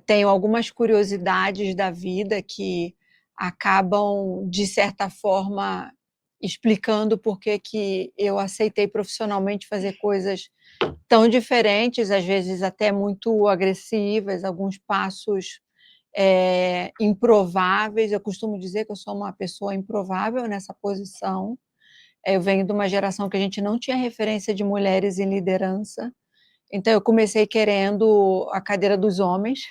Tenho algumas curiosidades da vida que acabam, de certa forma, explicando por que eu aceitei profissionalmente fazer coisas tão diferentes, às vezes até muito agressivas, alguns passos, improváveis. Eu costumo dizer que eu sou uma pessoa improvável nessa posição. Eu venho de uma geração que a gente não tinha referência de mulheres em liderança, então eu comecei querendo a cadeira dos homens.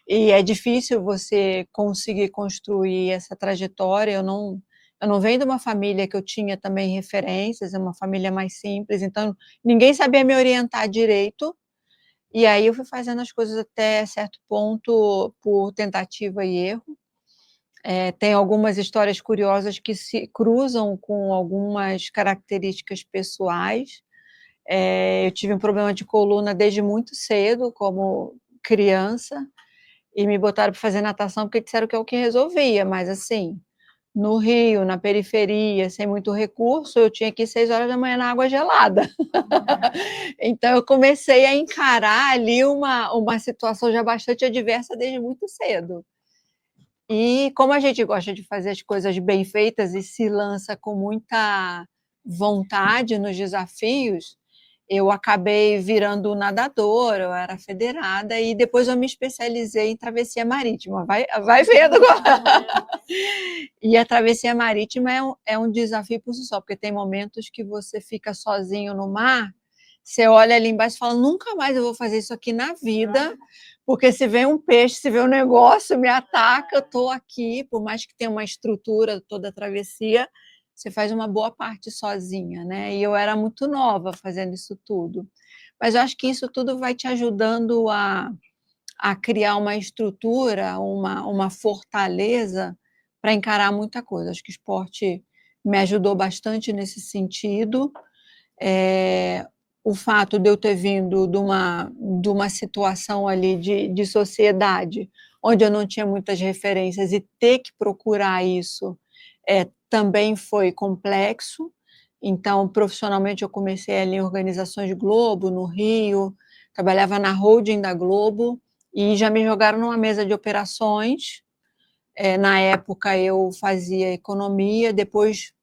E é difícil você conseguir construir essa trajetória. Eu não venho de uma família que eu tinha também referências, é uma família mais simples, então ninguém sabia me orientar direito, e aí eu fui fazendo as coisas até certo ponto por tentativa e erro. Tem algumas histórias curiosas que se cruzam com algumas características pessoais. Eu tive um problema de coluna desde muito cedo, como criança, e me botaram para fazer natação porque disseram que é o que resolvia, mas assim, no Rio, na periferia, sem muito recurso, eu tinha que ir 6 horas da manhã na água gelada. Então eu comecei a encarar ali uma situação já bastante adversa desde muito cedo. E como a gente gosta de fazer as coisas bem feitas e se lança com muita vontade nos desafios, eu acabei virando nadadora, eu era federada, e depois eu me especializei em travessia marítima. Vai vendo agora. E a travessia marítima é um desafio por si só, porque tem momentos que você fica sozinho no mar, você olha ali embaixo e fala, nunca mais eu vou fazer isso aqui na vida, porque se vem um peixe, se vem um negócio, me ataca, eu estou aqui, por mais que tenha uma estrutura toda a travessia, você faz uma boa parte sozinha, né? E eu era muito nova fazendo isso tudo. Mas eu acho que isso tudo vai te ajudando a criar uma estrutura, uma fortaleza para encarar muita coisa. Acho que o esporte me ajudou bastante nesse sentido. O fato de eu ter vindo de uma situação ali de sociedade, onde eu não tinha muitas referências, e ter que procurar isso também foi complexo. Então, profissionalmente, eu comecei ali em organizações Globo, no Rio, trabalhava na holding da Globo, e já me jogaram numa mesa de operações. Na época, eu fazia economia, depois,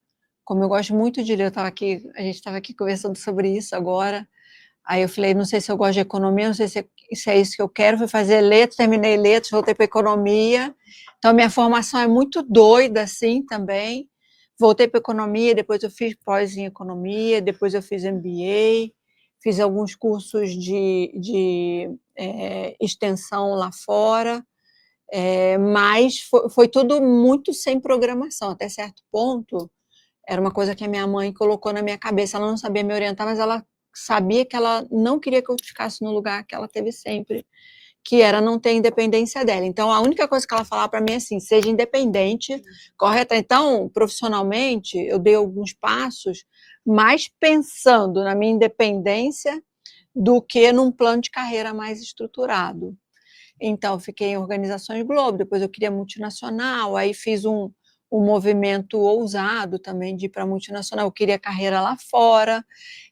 como eu gosto muito de ler, a gente estava aqui conversando sobre isso agora, aí eu falei, não sei se eu gosto de economia, não sei se é isso que eu quero, fui fazer letras, terminei letras, voltei para economia, então minha formação é muito doida, assim, também, voltei para economia, depois eu fiz pós em economia, depois eu fiz MBA, fiz alguns cursos de extensão lá fora, mas foi tudo muito sem programação, até certo ponto. Era uma coisa que a minha mãe colocou na minha cabeça, ela não sabia me orientar, mas ela sabia que ela não queria que eu ficasse no lugar que ela teve sempre, que era não ter independência dela. Então, a única coisa que ela falava para mim é assim, seja independente, correta. Então, profissionalmente, eu dei alguns passos, mais pensando na minha independência do que num plano de carreira mais estruturado. Então, fiquei em organizações Globo, depois eu queria multinacional, aí fiz um movimento ousado também de ir para multinacional, eu queria carreira lá fora,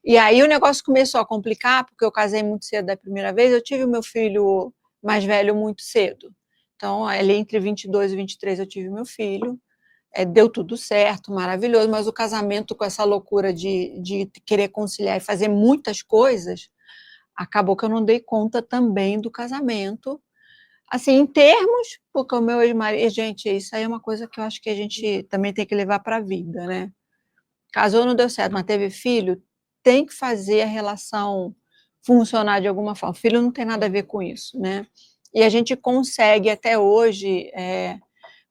e aí o negócio começou a complicar, porque eu casei muito cedo da primeira vez, eu tive o meu filho mais velho muito cedo, então ali entre 22 e 23 eu tive meu filho, deu tudo certo, maravilhoso, mas o casamento com essa loucura de querer conciliar e fazer muitas coisas, acabou que eu não dei conta também do casamento, assim, em termos, porque o meu ex-marido, gente, isso aí é uma coisa que eu acho que a gente também tem que levar para a vida, né? Casou, não deu certo, mas teve filho, tem que fazer a relação funcionar de alguma forma. Filho não tem nada a ver com isso, né? E a gente consegue até hoje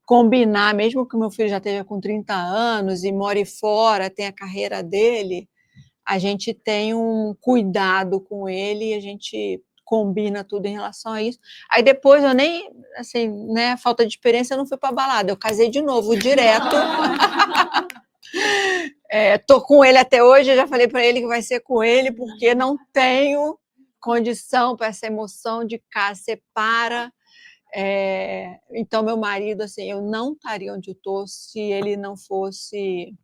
combinar, mesmo que o meu filho já esteja com 30 anos e more fora, tem a carreira dele, a gente tem um cuidado com ele e a gente combina tudo em relação a isso. Aí depois eu nem, assim, né, falta de experiência, eu não fui para balada, eu casei de novo, direto. Tô com ele até hoje, eu já falei para ele que vai ser com ele, porque não tenho condição para essa emoção de cá, separa. Então, meu marido, assim, eu não estaria onde eu estou se ele não fosse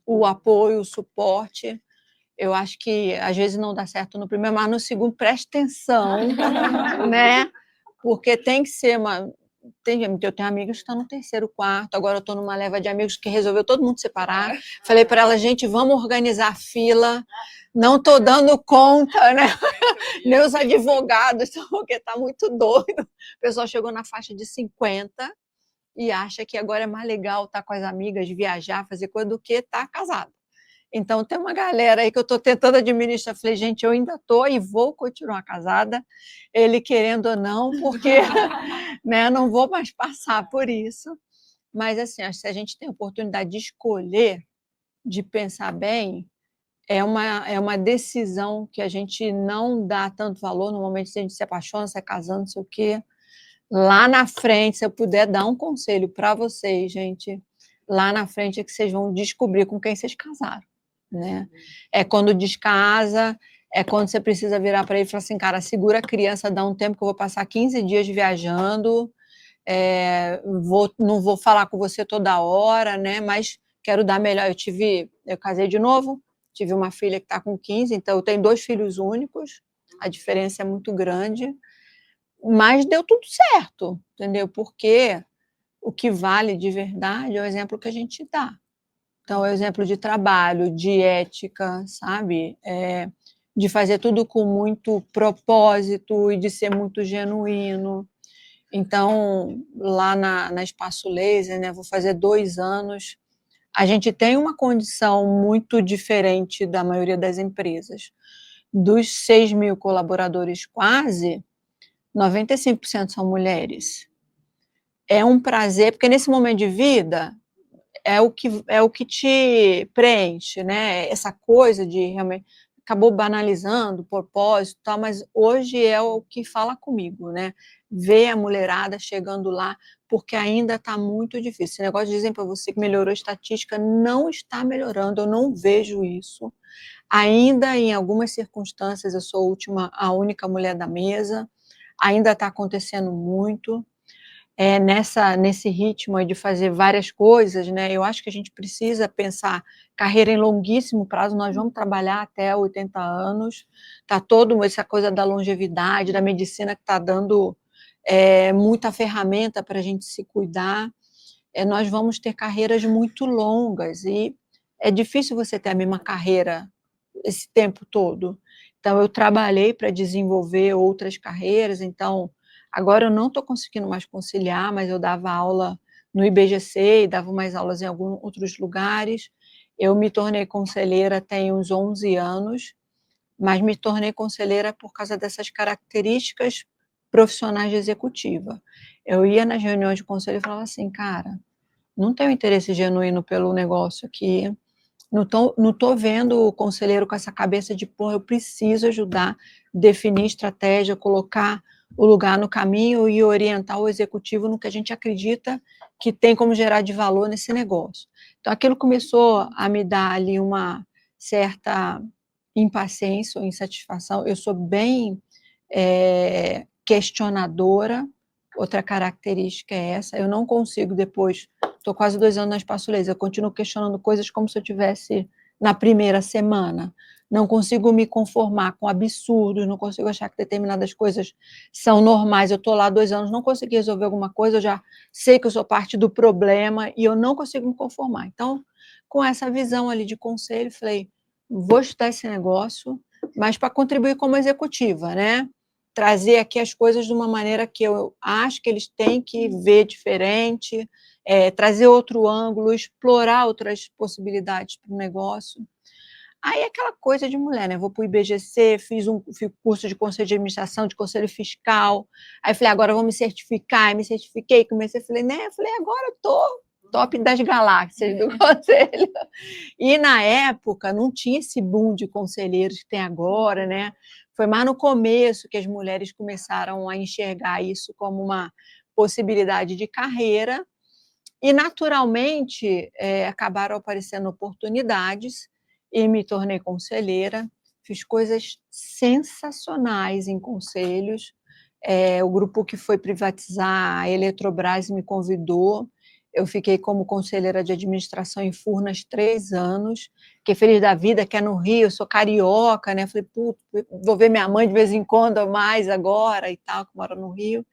o apoio, o suporte. Eu acho que às vezes não dá certo no primeiro, mas no segundo preste atenção, né? porque tem que ser uma eu tenho amigas que estão no terceiro quarto, agora eu estou numa leva de amigos que resolveu todo mundo separar. Falei para ela, gente, vamos organizar a fila, não estou dando conta, né? Nem os advogados, porque está muito doido. O pessoal chegou na faixa de 50 e acha que agora é mais legal estar com as amigas, viajar, fazer coisa, do que estar casado. Então, tem uma galera aí que eu estou tentando administrar. Falei, gente, eu ainda estou e vou continuar casada, ele querendo ou não, porque né, não vou mais passar por isso. Mas, assim, acho que se a gente tem a oportunidade de escolher, de pensar bem, é uma decisão que a gente não dá tanto valor no momento que a gente se apaixona, se é casando, não sei o quê. Lá na frente, se eu puder dar um conselho para vocês, gente, lá na frente é que vocês vão descobrir com quem vocês casaram, né? É quando descasa, é quando você precisa virar para ele e falar assim, cara, segura a criança, dá um tempo que eu vou passar 15 dias viajando, não vou falar com você toda hora, né? Mas quero dar melhor. Eu casei de novo, tive uma filha que está com 15, então eu tenho 2 filhos únicos, a diferença é muito grande, mas deu tudo certo, entendeu? Porque o que vale de verdade é o exemplo que a gente dá. Então, é o exemplo de trabalho, de ética, sabe? De fazer tudo com muito propósito e de ser muito genuíno. Então, lá na Espaço Laser, né, vou fazer 2 anos, a gente tem uma condição muito diferente da maioria das empresas. Dos 6.000 colaboradores quase, 95% são mulheres. É um prazer, porque nesse momento de vida é o que te preenche, né? Essa coisa de realmente acabou banalizando o propósito, tal, mas hoje é o que fala comigo, né? Ver a mulherada chegando lá, porque ainda está muito difícil. Esse negócio de dizem para você que melhorou a estatística, não está melhorando, eu não vejo isso. Ainda em algumas circunstâncias eu sou a única mulher da mesa, ainda está acontecendo muito. Nesse ritmo aí de fazer várias coisas, né, eu acho que a gente precisa pensar carreira em longuíssimo prazo, nós vamos trabalhar até 80 anos, tá toda essa coisa da longevidade, da medicina que está dando muita ferramenta para a gente se cuidar, nós vamos ter carreiras muito longas e é difícil você ter a mesma carreira esse tempo todo. Então, eu trabalhei para desenvolver outras carreiras, então, agora eu não estou conseguindo mais conciliar, mas eu dava aula no IBGC e dava mais aulas em alguns outros lugares. Eu me tornei conselheira tem uns 11 anos, mas me tornei conselheira por causa dessas características profissionais de executiva. Eu ia nas reuniões de conselho e falava assim, cara, não tenho interesse genuíno pelo negócio aqui, não tô vendo o conselheiro com essa cabeça de, pô, eu preciso ajudar, definir estratégia, colocar o lugar no caminho e orientar o executivo no que a gente acredita que tem como gerar de valor nesse negócio. Então, aquilo começou a me dar ali uma certa impaciência ou insatisfação. Eu sou bem questionadora, outra característica é essa, eu não consigo depois, estou quase 2 anos na Espaço Laser, eu continuo questionando coisas como se eu tivesse na primeira semana, não consigo me conformar com absurdos, não consigo achar que determinadas coisas são normais, eu estou lá 2 anos, não consegui resolver alguma coisa, eu já sei que eu sou parte do problema e eu não consigo me conformar. Então, com essa visão ali de conselho, falei, vou estudar esse negócio, mas para contribuir como executiva, né? Trazer aqui as coisas de uma maneira que eu acho que eles têm que ver diferente, trazer outro ângulo, explorar outras possibilidades para o negócio. Aí aquela coisa de mulher, né? Vou para o IBGC, fiz curso de conselho de administração, de conselho fiscal. Aí falei, agora vou me certificar. Aí me certifiquei, comecei, falei, né? Falei, agora eu tô top das galáxias do conselho. E na época não tinha esse boom de conselheiros que tem agora, né? Foi mais no começo que as mulheres começaram a enxergar isso como uma possibilidade de carreira e, naturalmente, acabaram aparecendo oportunidades e me tornei conselheira, fiz coisas sensacionais em conselhos, o grupo que foi privatizar a Eletrobras me convidou, Eu fiquei como conselheira de administração em Furnas 3 anos, fiquei feliz da vida, que é no Rio, eu sou carioca, né? Falei, putz, vou ver minha mãe de vez em quando, mais agora e tal, que mora no Rio.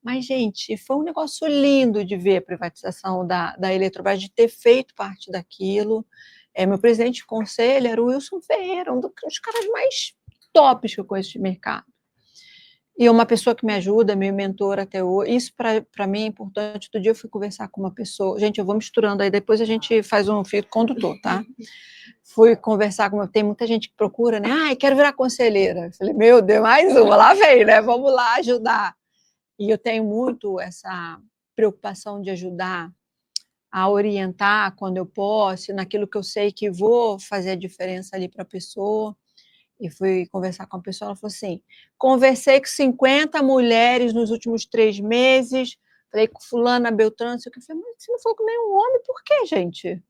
Mas, gente, foi um negócio lindo de ver a privatização da Eletrobras, de ter feito parte daquilo. Meu presidente de conselho era o Wilson Ferreira, um dos caras mais tops que eu conheço de mercado. E uma pessoa que me ajuda, meu mentor até hoje. Isso para mim é importante. Outro dia eu fui conversar com uma pessoa. Gente, eu vou misturando aí, depois a gente faz um fio condutor, tá? Fui conversar com. Tem muita gente que procura, né? Ai, quero virar conselheira. Eu falei, meu Deus, mais uma, lá vem, né? Vamos lá ajudar. E eu tenho muito essa preocupação de ajudar a orientar quando eu posso, naquilo que eu sei que vou fazer a diferença ali para a pessoa. E fui conversar com a pessoa, ela falou assim, conversei com 50 mulheres nos últimos 3 meses, falei com fulana, beltrana, não sei o que. Eu falei, mas você não falou com nenhum homem, por quê, gente?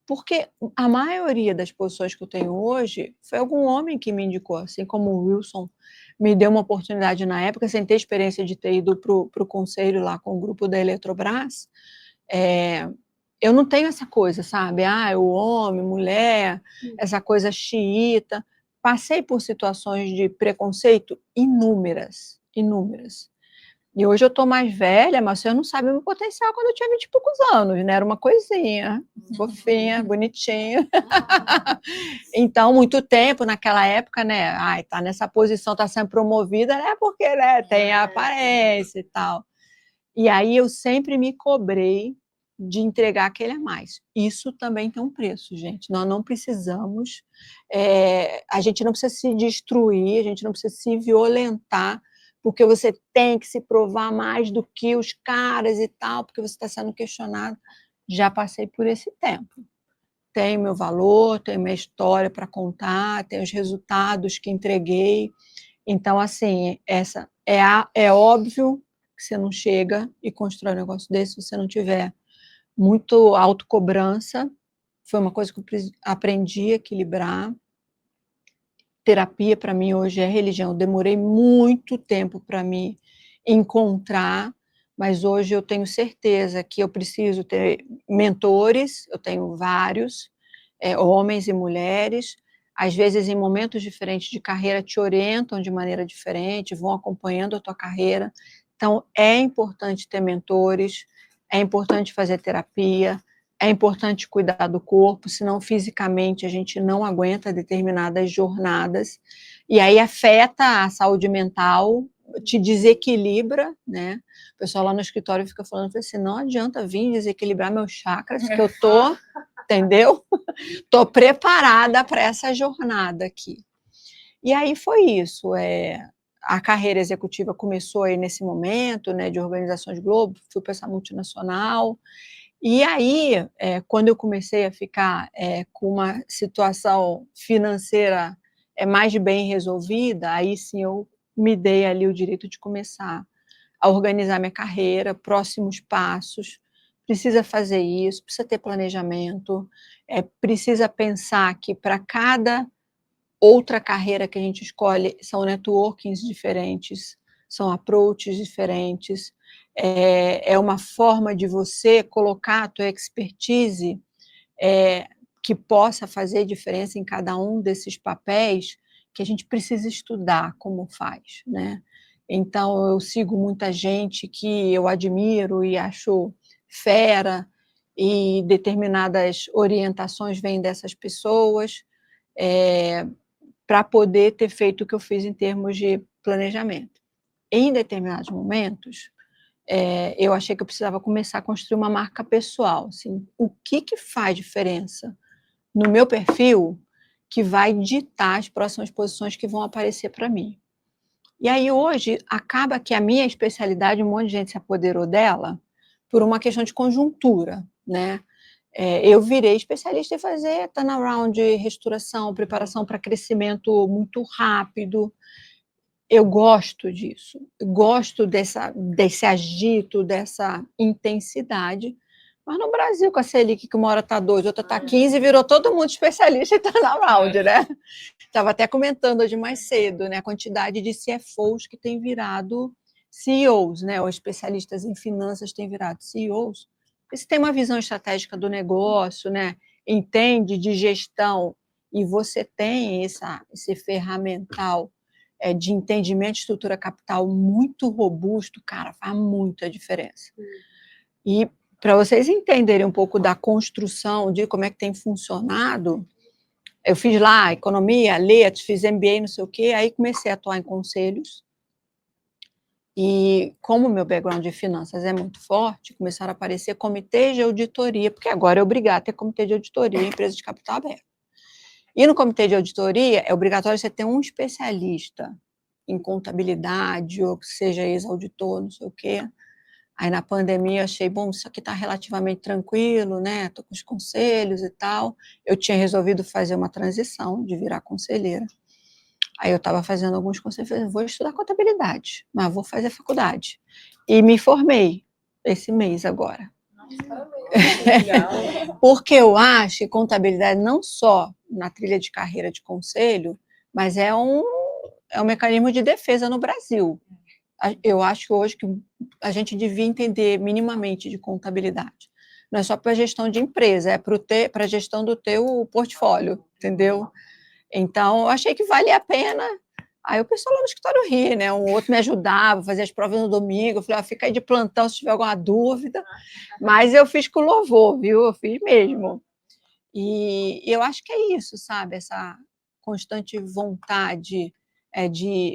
Porque a maioria das posições que eu tenho hoje foi algum homem que me indicou, assim como o Wilson me deu uma oportunidade na época, sem ter experiência de ter ido para o conselho lá com o grupo da Eletrobras. Eu não tenho essa coisa, sabe? O homem, mulher, essa coisa xiita. Passei por situações de preconceito inúmeras, inúmeras. E hoje eu estou mais velha, mas você não sabe o meu potencial quando eu tinha 20 e poucos anos, né? Era uma coisinha, fofinha, bonitinha. Então, muito tempo naquela época, né? Ai, tá nessa posição, tá sendo promovida, né? Porque, né, tem a aparência e tal. E aí eu sempre me cobrei de entregar aquele a mais. Isso também tem um preço, gente. Nós não precisamos, a gente não precisa se destruir, a gente não precisa se violentar, porque você tem que se provar mais do que os caras e tal, porque você está sendo questionado. Já passei por esse tempo. Tenho meu valor, tenho minha história para contar, tenho os resultados que entreguei. Então, assim, é óbvio que você não chega e constrói um negócio desse se você não tiver muito autocobrança. Foi uma coisa que eu aprendi a equilibrar. Terapia, para mim, hoje é religião. Eu demorei muito tempo para me encontrar, mas hoje eu tenho certeza que eu preciso ter mentores, eu tenho vários, homens e mulheres, às vezes em momentos diferentes de carreira te orientam de maneira diferente, vão acompanhando a tua carreira. Então, é importante ter mentores, é importante fazer terapia, é importante cuidar do corpo, senão fisicamente a gente não aguenta determinadas jornadas, e aí afeta a saúde mental, te desequilibra, né? O pessoal lá no escritório fica falando assim, não adianta vir desequilibrar meus chakras, que eu tô, entendeu? Tô preparada para essa jornada aqui. E aí foi isso, a carreira executiva começou aí nesse momento, né, de Organizações Globo, fui para essa multinacional, e aí, quando eu comecei a ficar com uma situação financeira mais bem resolvida, aí sim eu me dei ali o direito de começar a organizar minha carreira, próximos passos, precisa fazer isso, precisa ter planejamento, precisa pensar que para cada outra carreira que a gente escolhe são networkings diferentes, são approaches diferentes, é uma forma de você colocar a tua expertise que possa fazer diferença em cada um desses papéis que a gente precisa estudar como faz, né? Então, eu sigo muita gente que eu admiro e acho fera, e determinadas orientações vêm dessas pessoas, para poder ter feito o que eu fiz em termos de planejamento. Em determinados momentos, eu achei que eu precisava começar a construir uma marca pessoal. Assim, o que faz diferença no meu perfil que vai ditar as próximas posições que vão aparecer para mim? E aí, hoje, acaba que a minha especialidade, um monte de gente se apoderou dela por uma questão de conjuntura, né? Eu virei especialista em fazer turnaround, restauração, preparação para crescimento muito rápido. Eu gosto disso, eu gosto desse agito, dessa intensidade, mas no Brasil, com a Selic, que uma hora está 2, outra está 15, virou todo mundo especialista em turnaround, né? Estava até comentando hoje mais cedo, né, a quantidade de CFOs que têm virado CEOs, né, ou especialistas em finanças têm virado CEOs. Se tem uma visão estratégica do negócio, né, entende de gestão e você tem esse ferramental de entendimento de estrutura capital muito robusto, cara, faz muita diferença. E para vocês entenderem um pouco da construção, de como é que tem funcionado, eu fiz lá economia, letras, fiz MBA, não sei o quê, aí comecei a atuar em conselhos. E como o meu background de finanças é muito forte, começaram a aparecer comitês de auditoria, porque agora é obrigado a ter comitê de auditoria em empresa de capital aberto. E no comitê de auditoria é obrigatório você ter um especialista em contabilidade, ou que seja ex-auditor, não sei o quê. Aí na pandemia eu achei, bom, isso aqui está relativamente tranquilo, né? Estou com os conselhos e tal. Eu tinha resolvido fazer uma transição de virar conselheira. Aí eu estava fazendo alguns conselhos, falei, vou estudar contabilidade, mas vou fazer faculdade. E me formei esse mês agora. Porque eu acho que contabilidade não só na trilha de carreira de conselho, mas é um mecanismo de defesa no Brasil. Eu acho hoje que a gente devia entender minimamente de contabilidade. Não é só para a gestão de empresa, é para a gestão do teu portfólio, entendeu? Então, eu achei que valia a pena. Aí o pessoal lá no escritório ria, né? Um outro me ajudava, fazia as provas no domingo. Eu falei, fica aí de plantão se tiver alguma dúvida. Mas eu fiz com louvor, viu? Eu fiz mesmo. E eu acho que é isso, sabe? Essa constante vontade,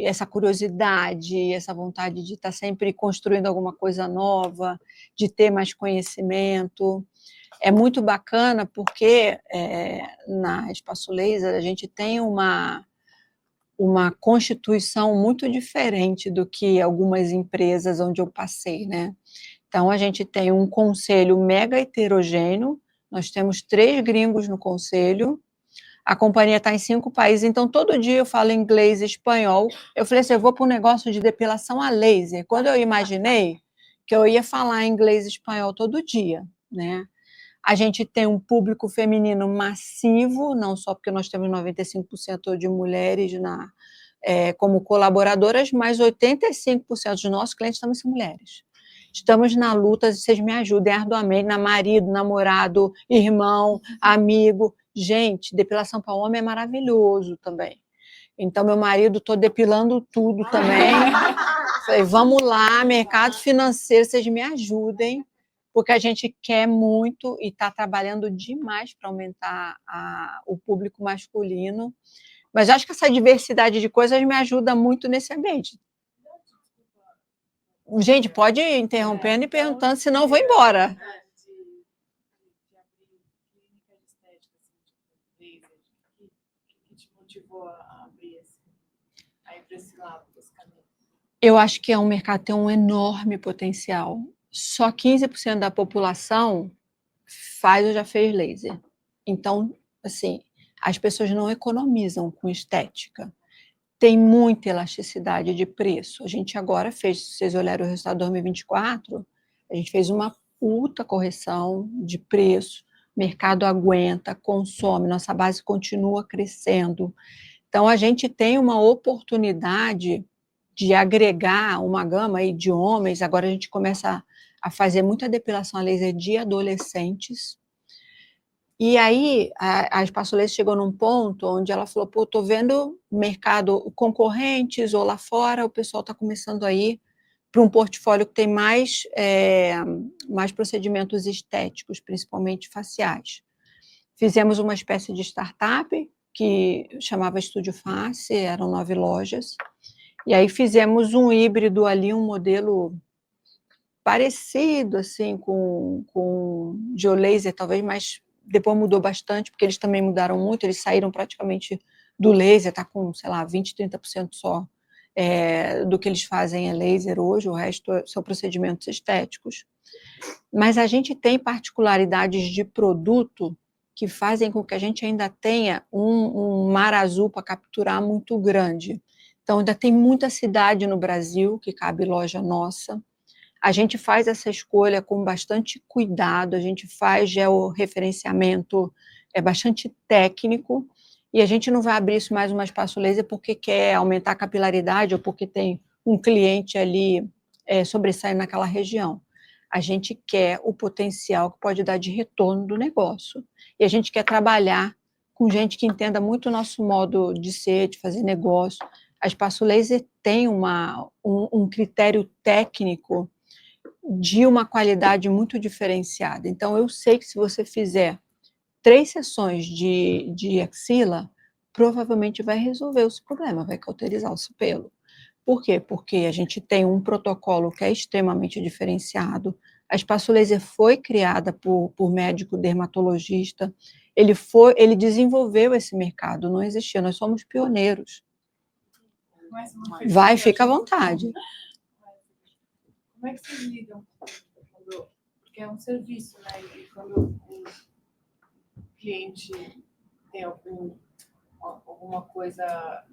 essa curiosidade, essa vontade de estar sempre construindo alguma coisa nova, de ter mais conhecimento. É muito bacana porque na Espaço Laser a gente tem uma constituição muito diferente do que algumas empresas onde eu passei, né? Então, a gente tem um conselho mega heterogêneo, nós temos 3 gringos no conselho, a companhia está em 5 países, então todo dia eu falo inglês e espanhol. Eu falei assim, eu vou para um negócio de depilação a laser. Quando eu imaginei que eu ia falar inglês e espanhol todo dia, né? A gente tem um público feminino massivo, não só porque nós temos 95% de mulheres como colaboradoras, mas 85% dos nossos clientes também são mulheres. Estamos na luta, vocês me ajudem arduamente, na marido, namorado, irmão, amigo. Gente, depilação para homem é maravilhoso também. Então, meu marido, estou depilando tudo também. Falei, vamos lá, mercado financeiro, vocês me ajudem, porque a gente quer muito e está trabalhando demais para aumentar o público masculino. Mas acho que essa diversidade de coisas me ajuda muito nesse ambiente. Gente, pode ir interrompendo e perguntando, senão eu vou embora. O que te motivou a abrir para esse lado desse caminho? Eu acho que é um mercado que tem um enorme potencial. Só 15% da população faz ou já fez laser. Então, assim, as pessoas não economizam com estética. Tem muita elasticidade de preço. A gente agora fez, se vocês olharem o resultado de 2024, a gente fez uma puta correção de preço, o mercado aguenta, consome, nossa base continua crescendo. Então, a gente tem uma oportunidade de agregar uma gama aí de homens, agora a gente começa a fazer muita depilação a laser de adolescentes. E aí a Espaço Laser chegou num ponto onde ela falou, pô, estou vendo mercado concorrentes ou lá fora, o pessoal está começando a ir para um portfólio que tem mais procedimentos estéticos, principalmente faciais. Fizemos uma espécie de startup que chamava Estúdio Face, eram 9 lojas, e aí fizemos um híbrido ali, um modelo parecido assim com geolaser, talvez, mas depois mudou bastante, porque eles também mudaram muito, eles saíram praticamente do laser, está com, sei lá, 20%, 30% só do que eles fazem é laser hoje, o resto são procedimentos estéticos. Mas a gente tem particularidades de produto que fazem com que a gente ainda tenha um mar azul para capturar muito grande. Então, ainda tem muita cidade no Brasil que cabe loja nossa. A gente faz essa escolha com bastante cuidado, a gente faz georreferenciamento bastante técnico, e a gente não vai abrir isso mais uma Espaço Laser porque quer aumentar a capilaridade ou porque tem um cliente ali sobressaindo naquela região. A gente quer o potencial que pode dar de retorno do negócio. E a gente quer trabalhar com gente que entenda muito o nosso modo de ser, de fazer negócio. A Espaço Laser tem um critério técnico de uma qualidade muito diferenciada. Então, eu sei que se você fizer 3 sessões de axila, provavelmente vai resolver o seu problema, vai cauterizar o seu pelo. Por quê? Porque a gente tem um protocolo que é extremamente diferenciado. A Espaço Laser foi criada por médico dermatologista. Ele desenvolveu esse mercado, não existia, nós somos pioneiros. Vai, fica à vontade. Como é que vocês lidam? Porque é um serviço, né? E quando o cliente tem alguma coisa...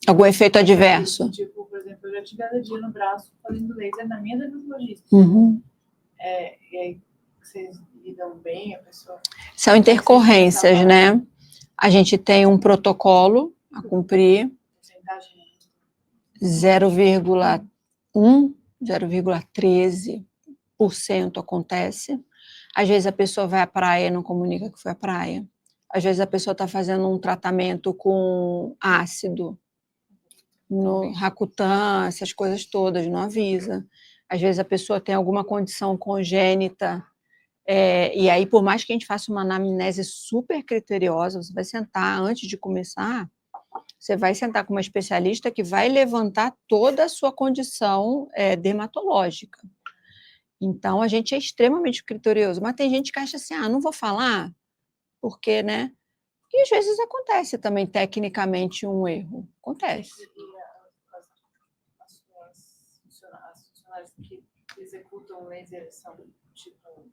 Algum efeito adverso? Tipo, por exemplo, eu já tive alergia no braço fazendo laser na minha dermatologista. E aí, vocês lidam bem, a pessoa... São intercorrências, né? A gente tem um protocolo a cumprir, 0,1, 0,13% acontece. Às vezes a pessoa vai à praia e não comunica que foi à praia. Às vezes a pessoa está fazendo um tratamento com ácido, no Rakutan, essas coisas todas, não avisa. Às vezes a pessoa tem alguma condição congênita, e aí, por mais que a gente faça uma anamnese super criteriosa, você vai sentar antes de começar, você vai sentar com uma especialista que vai levantar toda a sua condição dermatológica. Então, a gente é extremamente criterioso, mas tem gente que acha assim, não vou falar, porque, né? E às vezes acontece também, tecnicamente, um erro. Acontece. As funcionárias que executam laser são, tipo...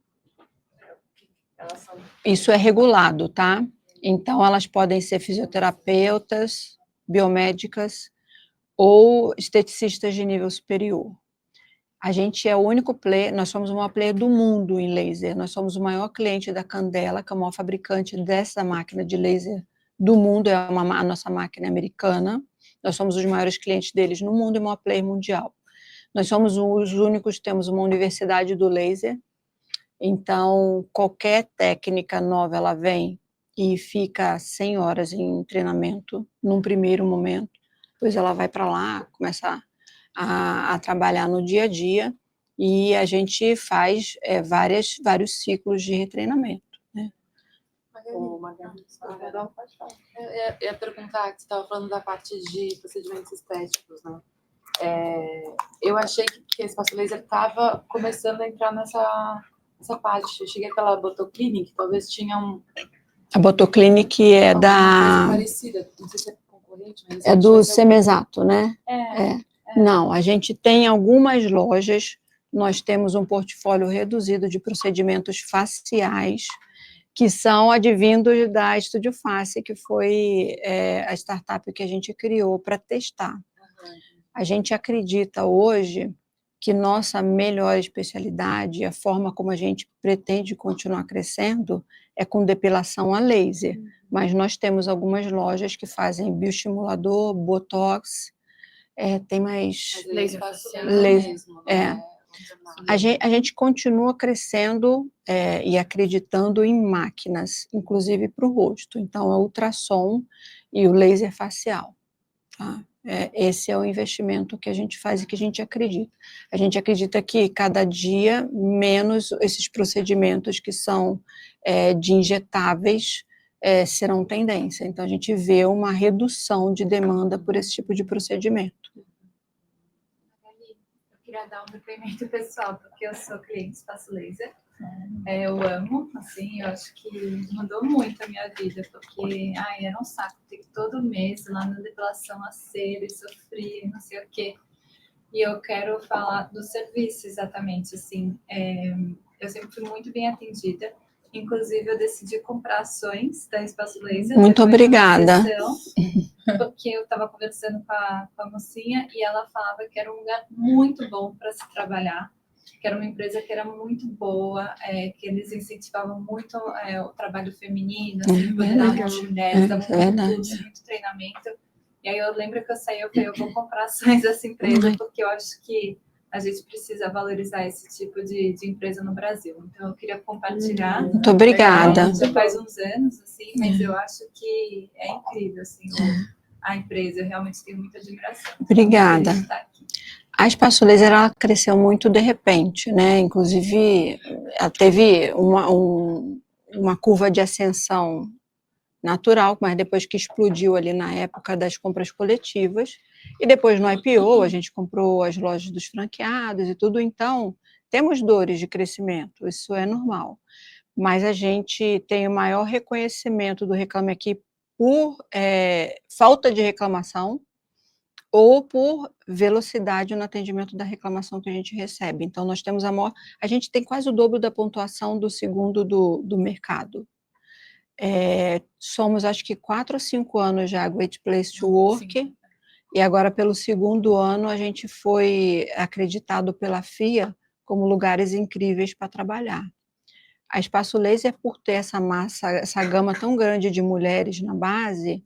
Elas são... Isso é regulado, tá? Então, elas podem ser fisioterapeutas, biomédicas ou esteticistas de nível superior. A gente é o único player, nós somos o maior player do mundo em laser, nós somos o maior cliente da Candela, que é o maior fabricante dessa máquina de laser do mundo, a nossa máquina americana, nós somos os maiores clientes deles no mundo e o maior player mundial. Nós somos os únicos que temos uma universidade do laser, então qualquer técnica nova, ela vem e fica 100 horas em treinamento, num primeiro momento, depois ela vai para lá, começa a trabalhar no dia a dia, e a gente faz vários ciclos de retreinamento. Né? Eu ia perguntar, que você estava falando da parte de procedimentos estéticos, né? Eu achei que a Espaço Laser estava começando a entrar nessa parte. Eu cheguei pela Botoclinic, talvez tinha A Botoclinic é da... parecida, não sei se é concorrente, mas... É do Semesato, né? Não, a gente tem algumas lojas, nós temos um portfólio reduzido de procedimentos faciais, que são advindos da Estúdio Face, que foi a startup que a gente criou para testar. A gente acredita hoje que nossa melhor especialidade, a forma como a gente pretende continuar crescendo, é com depilação a laser. Mas nós temos algumas lojas que fazem bioestimulador, botox, tem mais... Laser facial mesmo, A gente continua crescendo e acreditando em máquinas, inclusive para o rosto. Então, é o ultrassom e o laser facial. Tá? Esse é o investimento que a gente faz e que a gente acredita. A gente acredita que cada dia menos esses procedimentos que são de injetáveis serão tendência. Então, a gente vê uma redução de demanda por esse tipo de procedimento. Eu queria dar um depoimento pessoal, porque eu sou cliente de Espaço Laser. Eu amo, assim, eu acho que mudou muito a minha vida, porque era um saco ter que todo mês ir lá na depilação a cera e sofrer, não sei o quê. E eu quero falar do serviço, exatamente, assim, eu sempre fui muito bem atendida, inclusive eu decidi comprar ações da Espaço Laser. Muito obrigada. Porque eu estava conversando com a mocinha e ela falava que era um lugar muito bom para se trabalhar, que era uma empresa que era muito boa, que eles incentivavam muito o trabalho feminino, assim, empoderavam as mulheres, davam muito curso, muito treinamento. E aí eu lembro que eu saí, eu falei, eu vou comprar ações dessa empresa, porque eu acho que a gente precisa valorizar esse tipo de empresa no Brasil. Então, eu queria compartilhar. Muito obrigada. Já faz uns anos, assim, mas eu acho que é incrível, assim, a empresa. Eu realmente tenho muita admiração. Obrigada. Estar aqui. A Espaço Laser, ela cresceu muito de repente, né? Inclusive, ela teve uma curva de ascensão natural, mas depois que explodiu ali na época das compras coletivas, e depois no IPO a gente comprou as lojas dos franqueados e tudo, então temos dores de crescimento, isso é normal, mas a gente tem o maior reconhecimento do Reclame Aqui por falta de reclamação ou por velocidade no atendimento da reclamação que a gente recebe. Então nós temos a gente tem quase o dobro da pontuação do segundo do mercado. Somos, acho que 4 ou 5 anos já Great Place to Work, sim. E agora pelo segundo ano a gente foi acreditado pela FIA como lugares incríveis para trabalhar. A Espaço Laser, por ter essa gama tão grande de mulheres na base,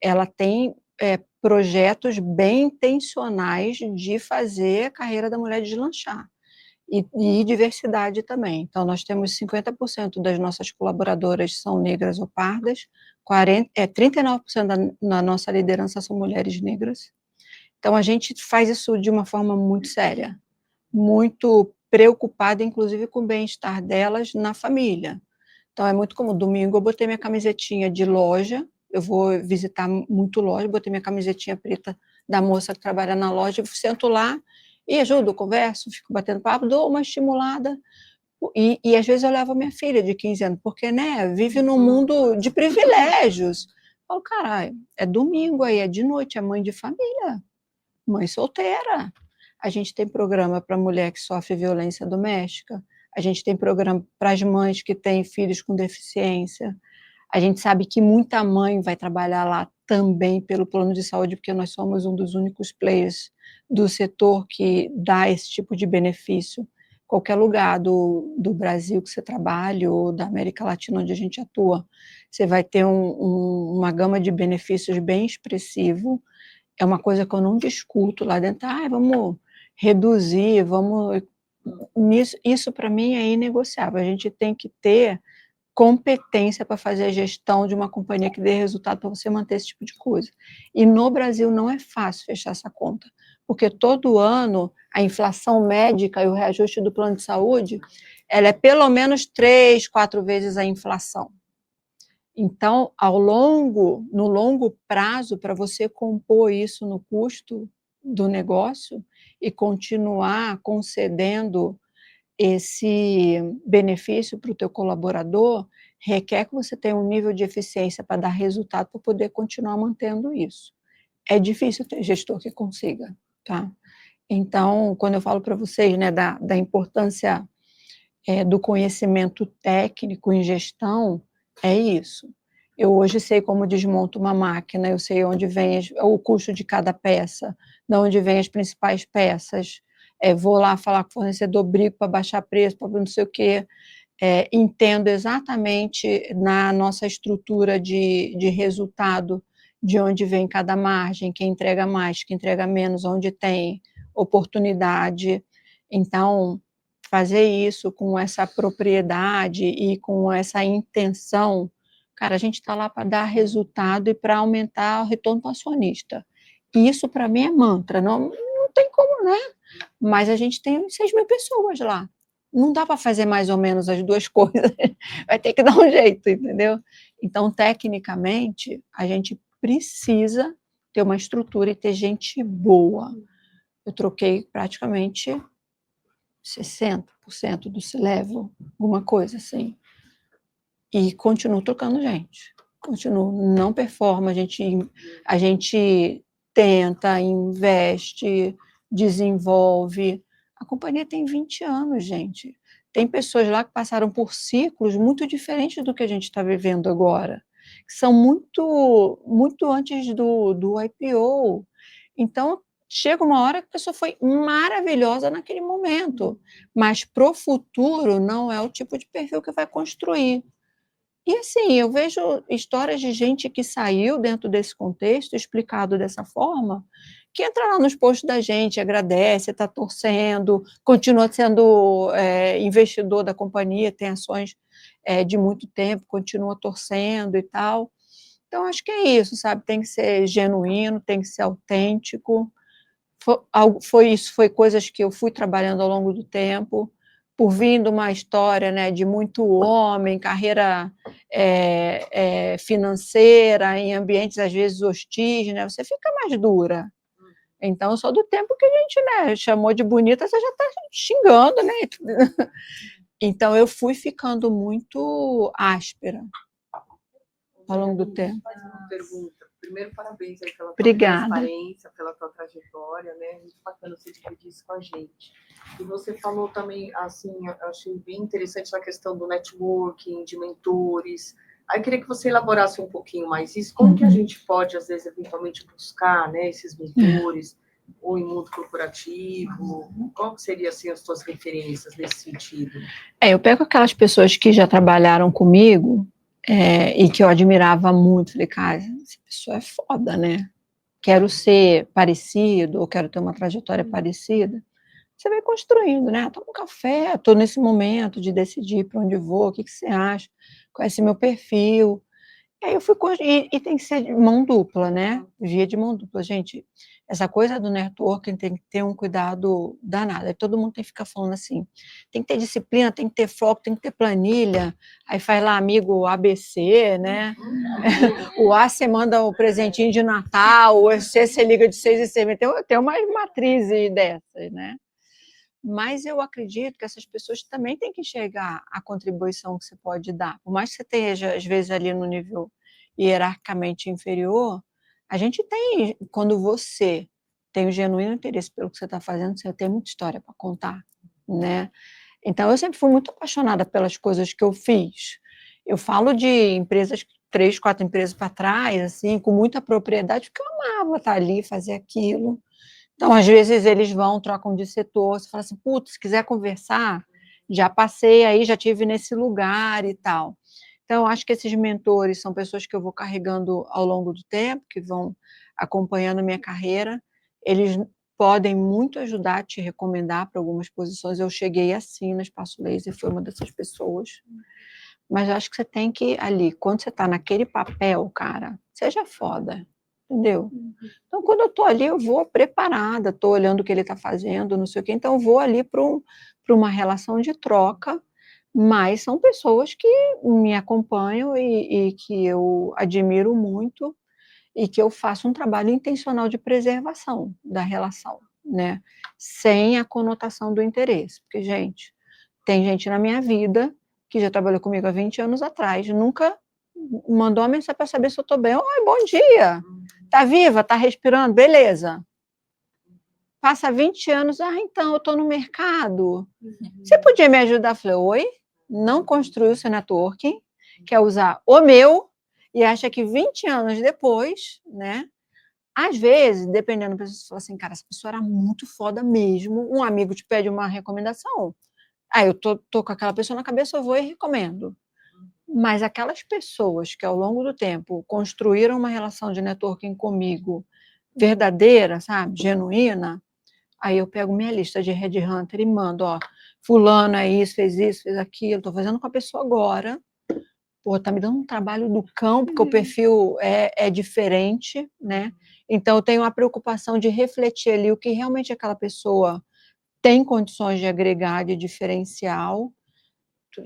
ela tem projetos bem intencionais de fazer a carreira da mulher deslanchar. E diversidade também. Então, nós temos 50% das nossas colaboradoras são negras ou pardas, 39% da nossa liderança são mulheres negras. Então, a gente faz isso de uma forma muito séria, muito preocupada, inclusive, com o bem-estar delas na família. Então, é muito comum. Domingo, eu botei minha camisetinha de loja, eu vou visitar muito loja, botei minha camisetinha preta da moça que trabalha na loja, sento lá, e ajudo, converso, fico batendo papo, dou uma estimulada, e às vezes eu levo a minha filha de 15 anos, porque, né, vive num mundo de privilégios. Eu falo, caralho, é domingo aí, é de noite, é mãe de família, mãe solteira. A gente tem programa para mulher que sofre violência doméstica, a gente tem programa para as mães que têm filhos com deficiência, a gente sabe que muita mãe vai trabalhar lá também pelo plano de saúde, porque nós somos um dos únicos players do setor que dá esse tipo de benefício. Qualquer lugar do Brasil que você trabalhe, ou da América Latina onde a gente atua, você vai ter uma gama de benefícios bem expressivo. É uma coisa que eu não discuto lá dentro, vamos reduzir, vamos... Isso para mim é inegociável, a gente tem que ter competência para fazer a gestão de uma companhia que dê resultado para você manter esse tipo de coisa. E no Brasil não é fácil fechar essa conta, porque todo ano a inflação médica e o reajuste do plano de saúde, ela é pelo menos 3, 4 vezes a inflação. Então, no longo prazo, para você compor isso no custo do negócio e continuar concedendo esse benefício para o teu colaborador, requer que você tenha um nível de eficiência para dar resultado para poder continuar mantendo isso. É difícil ter gestor que consiga, tá? Então, quando eu falo para vocês, né, da importância do conhecimento técnico em gestão, é isso. Eu hoje sei como desmonto uma máquina, eu sei onde vem o custo de cada peça, de onde vem as principais peças, vou lá falar com o fornecedor, brigo para baixar preço, para não sei o quê, entendo exatamente na nossa estrutura de resultado, de onde vem cada margem, quem entrega mais, quem entrega menos, onde tem oportunidade. Então, fazer isso com essa propriedade e com essa intenção, cara, a gente está lá para dar resultado e para aumentar o retorno para o acionista. E isso, para mim, é mantra, não tem como, né? Mas a gente tem 6.000 pessoas lá. Não dá para fazer mais ou menos as duas coisas, vai ter que dar um jeito, entendeu? Então, tecnicamente, a gente precisa ter uma estrutura e ter gente boa. Eu troquei praticamente 60% do C-Level, alguma coisa assim. E continuo trocando gente. Continuo, não performa, a gente tenta, investe, desenvolve. A companhia tem 20 anos, gente. Tem pessoas lá que passaram por ciclos muito diferentes do que a gente está vivendo agora, que são muito, muito antes do IPO. Então, chega uma hora que a pessoa foi maravilhosa naquele momento, mas para o futuro não é o tipo de perfil que vai construir. E assim, eu vejo histórias de gente que saiu dentro desse contexto, explicado dessa forma, que entra lá nos posts da gente, agradece, está torcendo, continua sendo investidor da companhia, tem ações de muito tempo, continua torcendo e tal. Então, acho que é isso, sabe? Tem que ser genuíno, tem que ser autêntico. Foi coisas que eu fui trabalhando ao longo do tempo, por vir de uma história, né, de muito homem, carreira financeira, em ambientes às vezes hostis, né, você fica mais dura. Então, eu sou do tempo que a gente, né, chamou de bonita, você já está xingando, né? Então, eu fui ficando muito áspera ao longo do tempo. Mais uma pergunta. Primeiro, parabéns aí pela tua Obrigada. transparência, pela tua trajetória, né? Muito bacana você dividir isso com a gente. E você falou também, assim, eu achei bem interessante essa questão do networking, de mentores. Aí eu queria que você elaborasse um pouquinho mais isso. Como que a gente pode, às vezes, eventualmente buscar, né, esses mentores, ou em mundo corporativo? Qual que seriam, assim, as tuas referências nesse sentido? Eu pego aquelas pessoas que já trabalharam comigo, e que eu admirava muito, falei, cara, essa pessoa é foda, né? Quero ser parecido, ou quero ter uma trajetória parecida. Você vai construindo, né? Toma um café, estou nesse momento de decidir para onde vou, o que você acha, qual é esse meu perfil. E aí eu fui, e tem que ser de mão dupla, né? Via de mão dupla. Gente, essa coisa do networking tem que ter um cuidado danado. Aí todo mundo tem que ficar falando assim, tem que ter disciplina, tem que ter foco, tem que ter planilha. Aí faz lá amigo ABC, né? O A você manda o presentinho de Natal, o C você liga de 6 em 6. Tem umas matrizes dessas, né? Mas eu acredito que essas pessoas também têm que enxergar a contribuição que você pode dar. Por mais que você esteja, às vezes, ali no nível hierarquicamente inferior, a gente tem, quando você tem o genuíno interesse pelo que você está fazendo, você tem muita história para contar, né? Então, eu sempre fui muito apaixonada pelas coisas que eu fiz. Eu falo de empresas, 3, 4 empresas para trás, assim, com muita propriedade, porque eu amava estar ali, fazer aquilo. Então, às vezes, eles vão, trocam de setor, você fala assim, putz, se quiser conversar, já passei aí, já estive nesse lugar e tal. Então, eu acho que esses mentores são pessoas que eu vou carregando ao longo do tempo, que vão acompanhando a minha carreira. Eles podem muito ajudar a te recomendar para algumas posições. Eu cheguei assim no Espaço Laser, foi uma dessas pessoas. Mas eu acho que você tem que, ali, quando você está naquele papel, cara, seja foda. Entendeu? Então, quando eu estou ali, eu vou preparada, estou olhando o que ele está fazendo, não sei o quê, então eu vou ali para uma relação de troca, mas são pessoas que me acompanham e que eu admiro muito e que eu faço um trabalho intencional de preservação da relação, né? Sem a conotação do interesse, porque, gente, tem gente na minha vida que já trabalhou comigo há 20 anos atrás, nunca mandou uma mensagem para saber se eu estou bem. Oi, bom dia! Tá viva? Tá respirando? Beleza. Passa 20 anos, então, eu estou no mercado. Você podia me ajudar? Eu falei, oi? Não construiu seu networking, quer usar o meu, e acha que 20 anos depois, né? Às vezes, dependendo da pessoa, você fala assim, cara, essa pessoa era muito foda mesmo, um amigo te pede uma recomendação. Aí eu tô com aquela pessoa na cabeça, eu vou e recomendo. Mas aquelas pessoas que ao longo do tempo construíram uma relação de networking comigo verdadeira, sabe, genuína, aí eu pego minha lista de headhunter e mando, ó, fulano é isso, fez aquilo, estou fazendo com a pessoa agora, pô, tá me dando um trabalho do cão, porque o perfil é diferente, né, então eu tenho a preocupação de refletir ali o que realmente aquela pessoa tem condições de agregar de diferencial.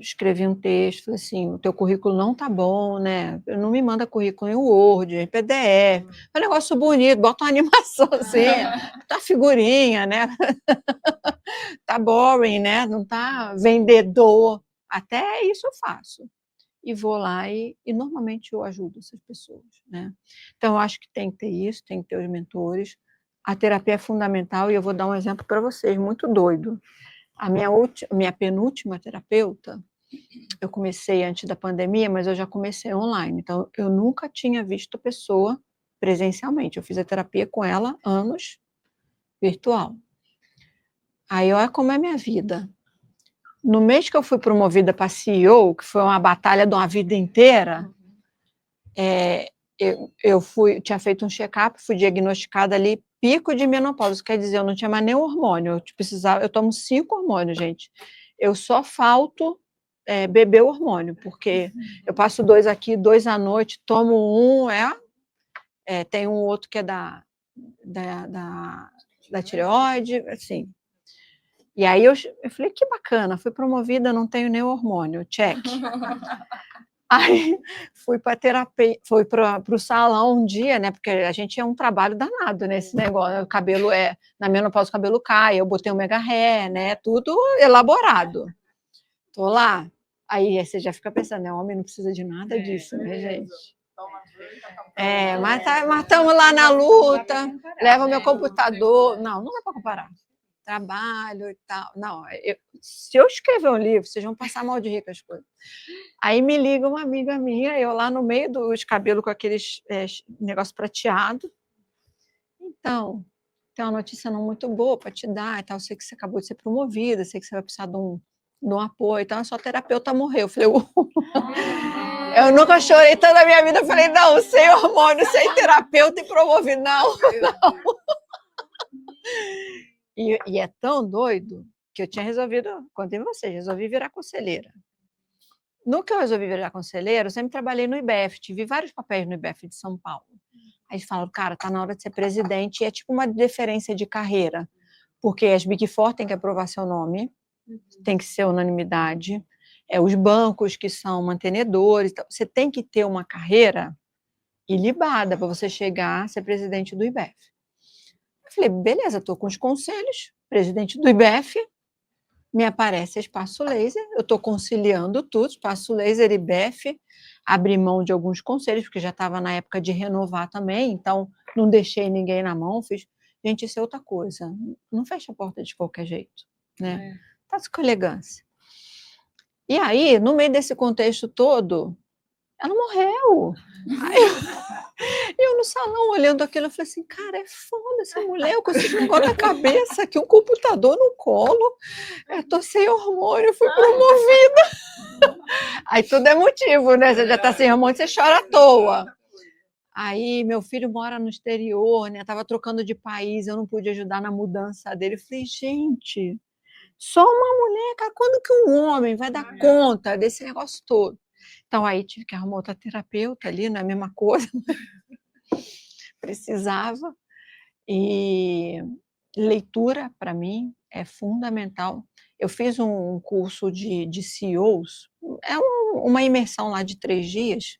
Escrevi um texto, falei assim, o teu currículo não tá bom, né? Não me manda currículo em Word, em PDF, é um negócio bonito, bota uma animação assim, tá figurinha, né? Tá boring, né? Não tá vendedor. Até isso eu faço. E vou lá e normalmente eu ajudo essas pessoas, né? Então, eu acho que tem que ter isso, tem que ter os mentores. A terapia é fundamental e eu vou dar um exemplo para vocês, muito doido. A minha penúltima terapeuta, eu comecei antes da pandemia, mas eu já comecei online, então eu nunca tinha visto a pessoa presencialmente. Eu fiz a terapia com ela anos, virtual. Aí olha como é a minha vida. No mês que eu fui promovida para CEO, que foi uma batalha de uma vida inteira, eu tinha feito um check-up, fui diagnosticada ali pico de menopausa, isso quer dizer, eu não tinha mais nenhum hormônio, eu tomo 5 hormônios, gente. Eu só falto beber o hormônio, porque eu passo 2 aqui, 2 à noite, tomo um, tem um outro que é da tireoide, assim. E aí eu falei, que bacana, fui promovida, não tenho nenhum hormônio, check. Aí fui para terapia, fui para o salão um dia, né? Porque a gente é um trabalho danado nesse negócio. O cabelo na menopausa o cabelo cai, eu botei um mega hair, né? Tudo elaborado. Tô lá. Aí você já fica pensando, né? Homem não precisa de nada disso, né, gente? Mas estamos lá na luta, leva meu computador. Não dá para comparar. Trabalho e tal. Não, se eu escrever um livro, vocês vão passar mal de rica as coisas. Aí me liga uma amiga minha, eu lá no meio dos cabelos com aqueles negócio prateado. Então, tem uma notícia não muito boa para te dar e tal. Eu sei que você acabou de ser promovida, sei que você vai precisar de um apoio. Então, a sua terapeuta morreu. Eu falei, eu nunca chorei toda a minha vida. Eu falei, não, sem hormônio, sem terapeuta e promovido. Não. E é tão doido que eu tinha resolvido, contei vocês, resolvi virar conselheira. No que eu resolvi virar conselheira, eu sempre trabalhei no IBEF, tive vários papéis no IBEF de São Paulo. Aí eles falaram, cara, tá na hora de ser presidente, e é tipo uma deferência de carreira, porque as Big Four têm que aprovar seu nome, tem que ser unanimidade, os bancos que são mantenedores, você tem que ter uma carreira ilibada para você chegar a ser presidente do IBEF. Eu falei, beleza, estou com os conselhos, presidente do IBEF, me aparece Espaço Laser, eu estou conciliando tudo, Espaço Laser e IBEF, abri mão de alguns conselhos, porque já estava na época de renovar também, então não deixei ninguém na mão, fiz... Gente, isso é outra coisa, não fecha a porta de qualquer jeito, né? Faça com elegância. E aí, no meio desse contexto todo, ela morreu. Eu no salão olhando aquilo, eu falei assim, cara, é foda essa mulher, eu consigo um negócio na cabeça, aqui um computador no colo, eu tô sem hormônio, fui promovida. Aí tudo é motivo, né? Você já tá sem hormônio, você chora à toa. Aí meu filho mora no exterior, né? Tava trocando de país, eu não pude ajudar na mudança dele. Eu falei, gente, só uma mulher, cara, quando que um homem vai dar conta desse negócio todo? Então aí tive que arrumar outra terapeuta ali, não é a mesma coisa. Precisava. E leitura, para mim, é fundamental. Eu fiz um curso de CEOs, uma imersão lá de 3 dias,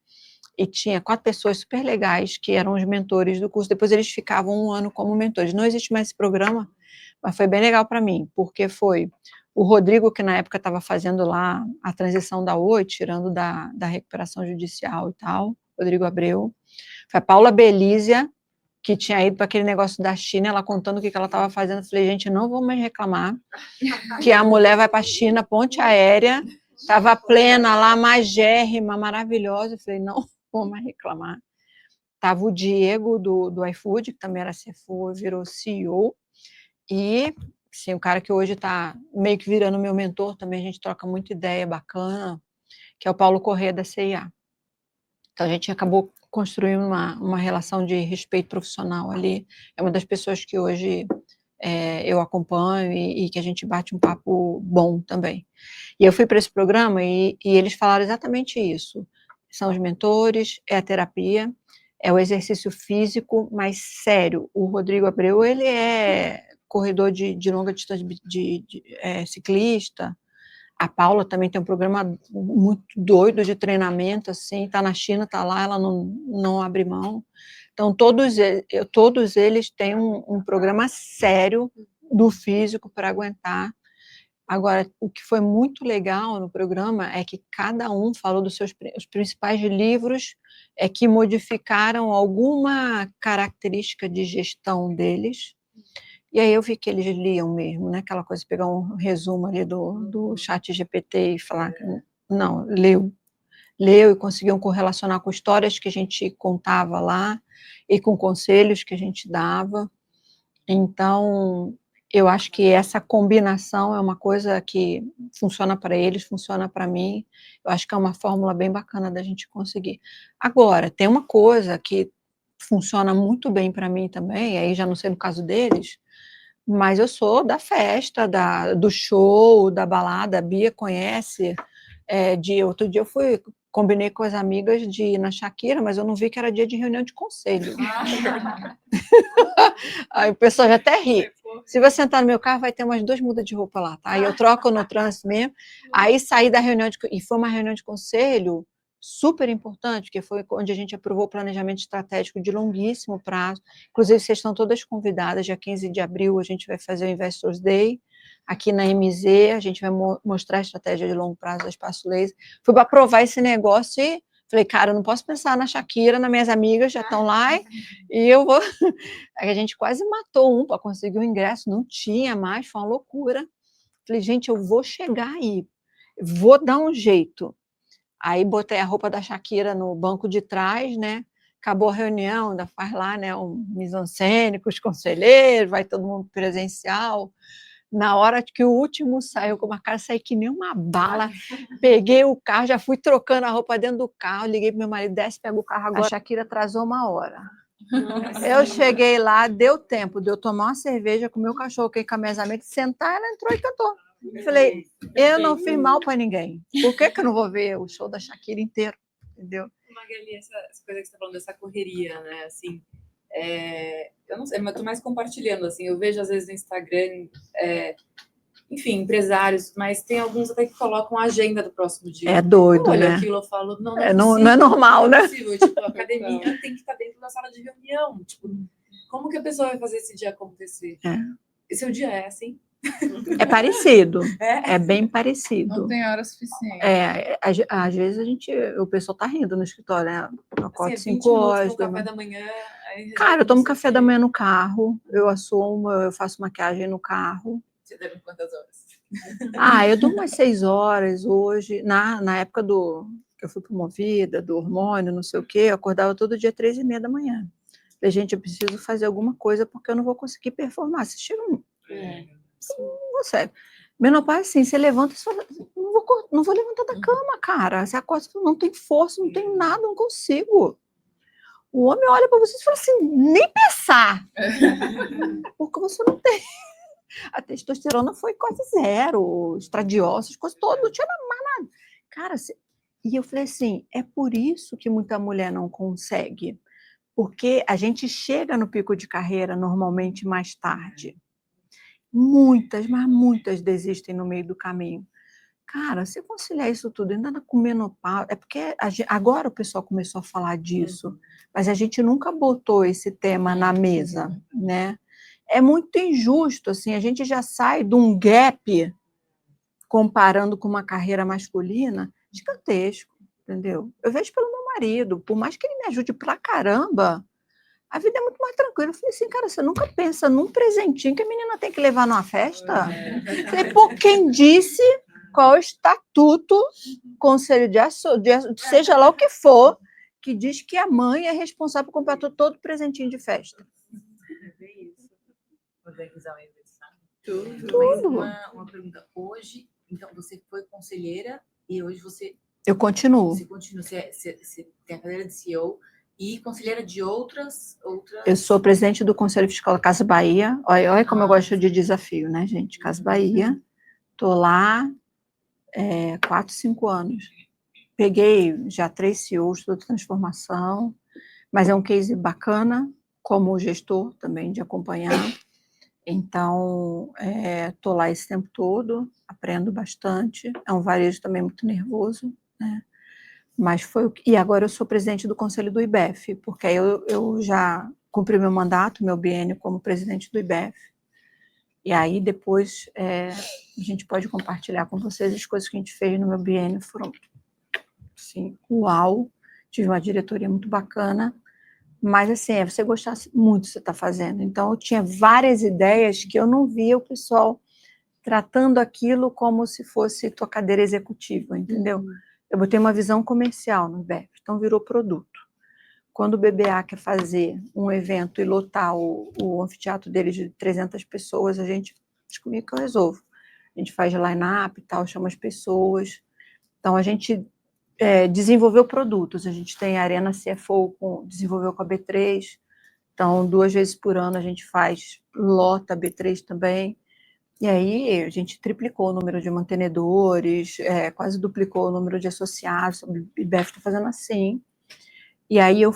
e tinha 4 pessoas super legais, que eram os mentores do curso. Depois eles ficavam 1 ano como mentores. Não existe mais esse programa, mas foi bem legal para mim, porque foi o Rodrigo, que na época estava fazendo lá a transição da Oi, tirando da recuperação judicial e tal, Rodrigo Abreu. Foi a Paula Belízia, que tinha ido para aquele negócio da China, ela contando o que ela estava fazendo. Eu falei, gente, não vou mais reclamar, que a mulher vai para a China, ponte aérea, estava plena lá, magérrima, maravilhosa. Eu falei, não vou mais reclamar. Estava o Diego do iFood, que também era CFO, virou CEO, e sim, o cara que hoje está meio que virando meu mentor, também a gente troca muita ideia bacana, que é o Paulo Corrêa da CIA. Então a gente acabou construindo uma relação de respeito profissional ali. É uma das pessoas que hoje eu acompanho e que a gente bate um papo bom também. E eu fui para esse programa e eles falaram exatamente isso. São os mentores, é a terapia, é o exercício físico, mas sério, o Rodrigo Abreu, ele é corredor de longa distância, ciclista. A Paula também tem um programa muito doido de treinamento, assim, está na China, está lá, ela não abre mão. Então, todos eles têm um programa sério do físico para aguentar. Agora, o que foi muito legal no programa é que cada um falou dos os principais livros que modificaram alguma característica de gestão deles. E aí eu vi que eles liam mesmo, né? Aquela coisa de pegar um resumo ali do chat GPT e falar, não, leu e conseguiam correlacionar com histórias que a gente contava lá e com conselhos que a gente dava. Então, eu acho que essa combinação é uma coisa que funciona para eles, funciona para mim. Eu acho que é uma fórmula bem bacana da gente conseguir. Agora, tem uma coisa que funciona muito bem para mim também, aí já não sei no caso deles, mas eu sou da festa, do show, da balada, a Bia conhece. Outro dia combinei com as amigas de ir na Shakira, mas eu não vi que era dia de reunião de conselho. Aí o pessoal já até ri. Se você entrar no meu carro, vai ter umas 2 mudas de roupa lá, tá? Aí eu troco no trânsito mesmo. Aí saí da reunião, e foi uma reunião de conselho super importante, que foi onde a gente aprovou o planejamento estratégico de longuíssimo prazo. Inclusive, vocês estão todas convidadas, dia 15 de abril a gente vai fazer o Investors Day, aqui na MZ, a gente vai mostrar a estratégia de longo prazo da Espaço Laser. Fui para aprovar esse negócio e falei, cara, eu não posso pensar na Shakira, nas minhas amigas já estão lá, e eu vou... Aí a gente quase matou um para conseguir o ingresso, não tinha mais, foi uma loucura. Falei, gente, eu vou chegar aí, vou dar um jeito. Aí botei a roupa da Shakira no banco de trás, né? Acabou a reunião, ainda faz lá, né, um mise-en-scène com os conselheiros, vai todo mundo presencial. Na hora que o último saiu com uma cara, saí que nem uma bala, peguei o carro, já fui trocando a roupa dentro do carro, liguei pro meu marido, desce, pega o carro agora. A Shakira atrasou 1 hora. Eu cheguei lá, deu tempo de eu tomar uma cerveja com o meu cachorro, que com as minhas amigas, sentar, ela entrou e cantou. Eu falei, eu não fiz mal para ninguém. Por que eu não vou ver o show da Shakira inteiro? Entendeu? Magali, essa coisa que você está falando, dessa correria, né? Assim, eu não sei, mas eu tô mais compartilhando, assim, eu vejo às vezes no Instagram, enfim, empresários, mas tem alguns até que colocam a agenda do próximo dia. É doido, olha né? Aquilo, eu falo, não é normal, não né? é possível. Tipo, a academia tem que estar dentro da sala de reunião. Tipo, como que a pessoa vai fazer esse dia acontecer? E seu dia é assim? É parecido, é bem parecido. Não tem hora suficiente. Às vezes o pessoal tá rindo no escritório, né? Eu acordo Assim, 5 horas. Café da manhã. Cara, eu tomo café da manhã no carro, eu assumo, eu faço maquiagem no carro. Você dorme quantas horas? Eu durmo umas 6 horas hoje. Na época que eu fui promovida, do hormônio, não sei o quê, eu acordava todo dia 3h30 da manhã. Falei, gente, eu preciso fazer alguma coisa porque eu não vou conseguir performar. Você chega sério. Menopausa, assim, você levanta e fala, não vou levantar da cama, cara. Você acorda e fala, não tem força, não tem nada, não consigo. O homem olha para você e fala assim, nem pensar. Porque você não tem. A testosterona foi quase zero, estradiol, coisas todas, não tinha mais nada. Cara, e eu falei assim, é por isso que muita mulher não consegue. Porque a gente chega no pico de carreira normalmente mais tarde. Muitas, mas muitas desistem no meio do caminho. Cara, se conciliar isso tudo, ainda com menopausa, é porque agora o pessoal começou a falar disso, mas a gente nunca botou esse tema na mesa, né? É muito injusto, assim, a gente já sai de um gap, comparando com uma carreira masculina, gigantesco, entendeu? Eu vejo pelo meu marido, por mais que ele me ajude pra caramba, a vida é muito mais tranquila. Eu falei assim, cara, você nunca pensa num presentinho que a menina tem que levar numa festa? Falei, por quem disse qual é o estatuto, conselho seja lá o que for, que diz que a mãe é responsável por comprar todo presentinho de festa. Organizar o aniversário. Tudo. Uma pergunta. Hoje, então, você foi conselheira e hoje você... Eu continuo. Você continua, você tem a cadeira de CEO e conselheira de outras... Eu sou presidente do Conselho Fiscal da Casa Bahia. Olha como eu gosto de desafio, né, gente? Casa Bahia. Estou lá 4, 5 anos. Peguei já 3 CEOs de transformação, mas é um case bacana, como gestor também, de acompanhar. Então, estou lá esse tempo todo, aprendo bastante. É um varejo também muito nervoso, né? Mas e agora eu sou presidente do conselho do IBEF, porque aí eu já cumpri meu mandato, meu biênio como presidente do IBEF. E aí depois a gente pode compartilhar com vocês as coisas que a gente fez no meu biênio, foram assim, uau, tive uma diretoria muito bacana, mas assim, você gostasse muito do que você está fazendo. Então eu tinha várias ideias que eu não via o pessoal tratando aquilo como se fosse tua cadeira executiva, entendeu? Eu botei uma visão comercial no IBEF, então virou produto. Quando o BBA quer fazer um evento e lotar o anfiteatro deles de 300 pessoas, diz comigo que eu resolvo. A gente faz line-up e tal, chama as pessoas. Então, a gente desenvolveu produtos. A gente tem a Arena CFO, desenvolveu com a B3, então 2 vezes por ano a gente lota a B3 também, e aí a gente triplicou o número de mantenedores, quase duplicou o número de associados, o IBEF está fazendo assim. E aí eu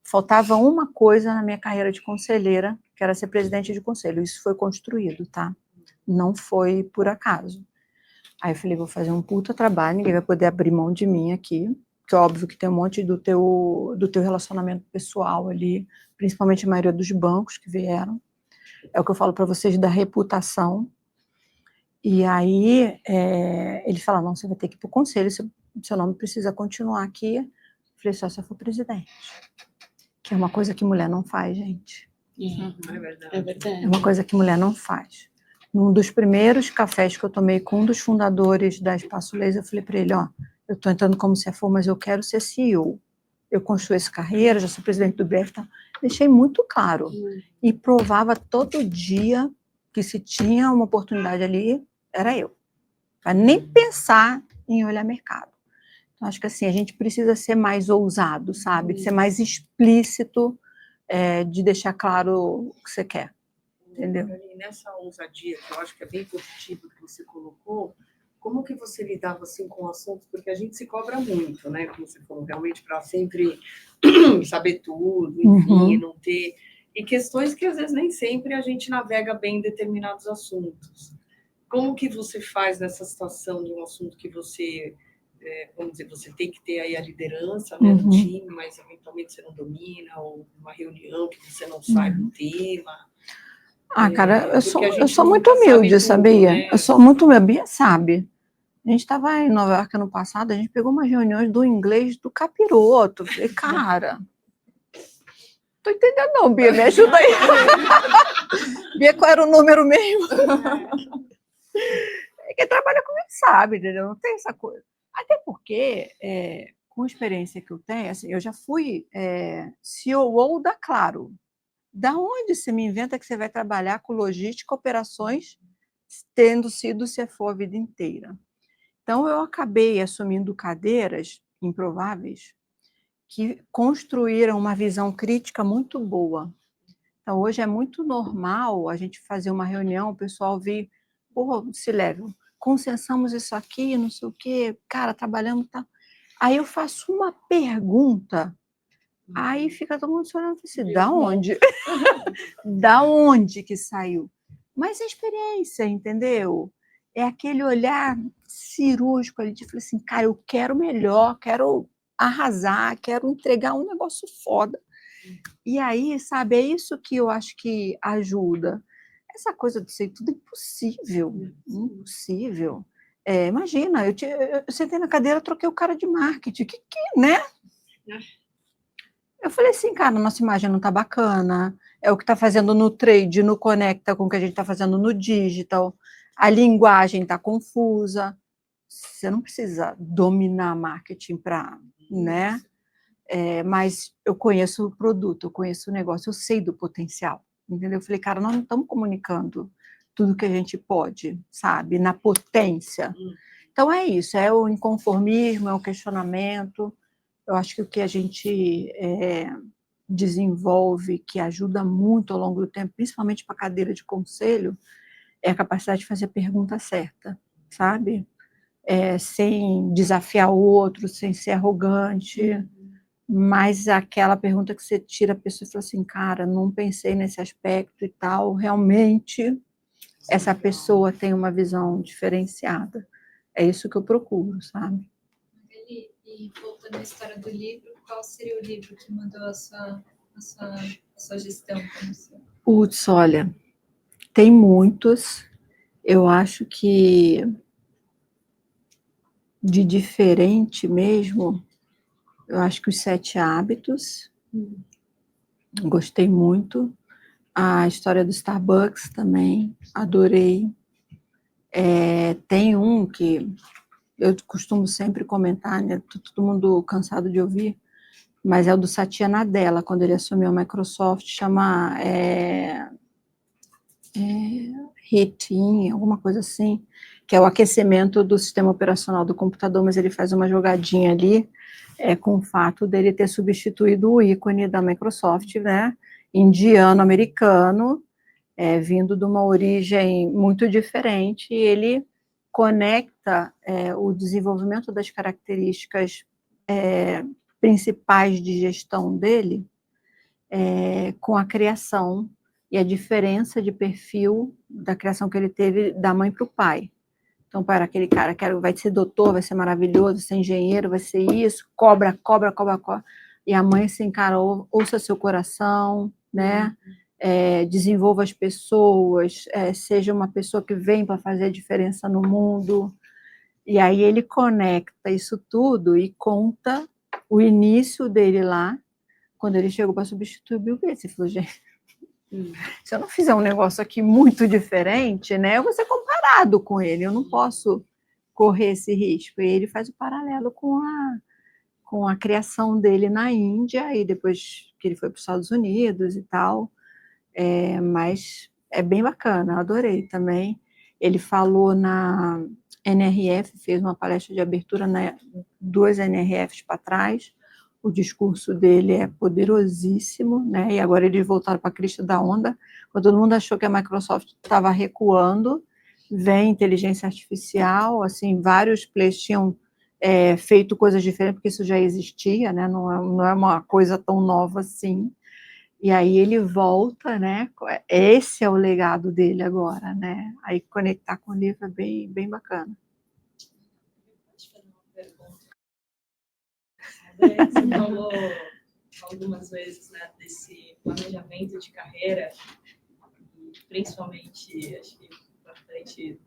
faltava uma coisa na minha carreira de conselheira, que era ser presidente de conselho. Isso foi construído, tá? Não foi por acaso. Aí eu falei, vou fazer um puta trabalho, ninguém vai poder abrir mão de mim aqui, porque é óbvio que tem um monte do teu relacionamento pessoal ali, principalmente a maioria dos bancos que vieram. É o que eu falo para vocês da reputação. E aí ele fala, não, você vai ter que ir para o conselho, seu nome precisa continuar aqui. Eu falei, só se eu for presidente. Que é uma coisa que mulher não faz, gente. É verdade. É verdade. É uma coisa que mulher não faz. Num dos primeiros cafés que eu tomei com um dos fundadores da Espaço Laser, eu falei para ele, ó, eu estou entrando como CFO, mas eu quero ser CEO. Eu construí essa carreira, já sou presidente do BF, tá? Deixei muito claro. E provava todo dia que se tinha uma oportunidade ali, era eu. Para nem pensar em olhar mercado. Então, acho que assim, a gente precisa ser mais ousado, sabe? De ser mais explícito, de deixar claro o que você quer. Entendeu? E nessa ousadia, que eu acho que é bem positivo que você colocou, como que você lidava assim com assuntos? Porque a gente se cobra muito, né? Como você falou, realmente para sempre saber tudo, enfim, não ter... E questões que às vezes nem sempre a gente navega bem em determinados assuntos. Como que você faz nessa situação de um assunto que você, vamos dizer, você tem que ter aí a liderança, né, do time, mas eventualmente você não domina, ou uma reunião que você não sabe o tema... Cara, eu sou muito humilde, sabia? Né? Eu sou muito humilde, a Bia sabe. A gente estava em Nova York ano passado, a gente pegou umas reuniões do inglês do capiroto. Falei, cara, tô entendendo não, Bia, me ajuda aí. Bia, qual era o número mesmo? Quem trabalha comigo sabe, entendeu? Não tem essa coisa. Até porque, com a experiência que eu tenho, assim, eu já fui COO da Claro. Da onde você me inventa que você vai trabalhar com logística, operações, tendo sido CFO a vida inteira? Então, eu acabei assumindo cadeiras improváveis que construíram uma visão crítica muito boa. Então, hoje é muito normal a gente fazer uma reunião, o pessoal vir, pô, Silvério, consensamos isso aqui, não sei o quê, cara, trabalhamos, tá. Aí eu faço uma pergunta, aí fica todo mundo se olhando assim, da onde? Da onde que saiu? Mas é experiência, entendeu? É aquele olhar cirúrgico ali de falar assim, cara, eu quero melhor, quero arrasar, quero entregar um negócio foda. E aí, sabe, é isso que eu acho que ajuda. Essa coisa de ser tudo impossível, impossível. Imagina, eu sentei na cadeira, troquei o cara de marketing, né? Eu falei assim, cara, nossa imagem não tá bacana, é o que está fazendo no trade, no conecta com o que a gente está fazendo no digital, a linguagem está confusa, você não precisa dominar marketing para, né? Mas eu conheço o produto, eu conheço o negócio, eu sei do potencial, entendeu? Eu falei, cara, nós não estamos comunicando tudo que a gente pode, sabe, na potência. Então é isso, é o inconformismo, é o questionamento. Eu acho que o que a gente desenvolve, que ajuda muito ao longo do tempo, principalmente para a cadeira de conselho, é a capacidade de fazer a pergunta certa, sabe? Sem desafiar o outro, sem ser arrogante, mas aquela pergunta que você tira a pessoa e fala assim, cara, não pensei nesse aspecto e tal, realmente essa pessoa tem uma visão diferenciada. É isso que eu procuro, sabe? E voltando à história do livro, qual seria o livro que mudou a sua gestão? Putz, olha, tem muitos. Eu acho que de diferente mesmo, eu acho que os 7 hábitos, gostei muito. A história do Starbucks também, adorei. Tem um que eu costumo sempre comentar, né? Todo mundo cansado de ouvir, mas é o do Satya Nadella, quando ele assumiu a Microsoft, chama Hit In, alguma coisa assim. que é o aquecimento do sistema operacional do computador, mas ele faz uma jogadinha ali, com o fato dele ter substituído o ícone da Microsoft, né, indiano-americano, vindo de uma origem muito diferente, e ele conecta o desenvolvimento das características principais de gestão dele com a criação e a diferença de perfil da criação que ele teve da mãe para o pai. Então, para aquele cara que vai ser doutor, vai ser maravilhoso, vai ser engenheiro, vai ser isso, cobra. E a mãe assim, cara, ouça seu coração, né? Desenvolva as pessoas, seja uma pessoa que vem para fazer a diferença no mundo. E aí ele conecta isso tudo e conta o início dele lá, quando ele chegou para substituir o Bill Gates. Ele falou, gente, se eu não fizer um negócio aqui muito diferente, né, eu vou ser comparado com ele, eu não posso correr esse risco. E ele faz o paralelo com a criação dele na Índia, e depois que ele foi para os Estados Unidos e tal, mas é bem bacana, eu adorei também. Ele falou na NRF, fez uma palestra de abertura, né, 2 NRFs para trás. O discurso dele é poderosíssimo, né? E agora eles voltaram para a crista da onda. Quando todo mundo achou que a Microsoft estava recuando, vem inteligência artificial, assim, vários players tinham feito coisas diferentes, porque isso já existia, né? Não é uma coisa tão nova assim. E aí ele volta, né? Esse é o legado dele agora, né? Aí conectar com o livro é bem, bem bacana. Você falou algumas vezes, né, desse planejamento de carreira, principalmente, acho que bastante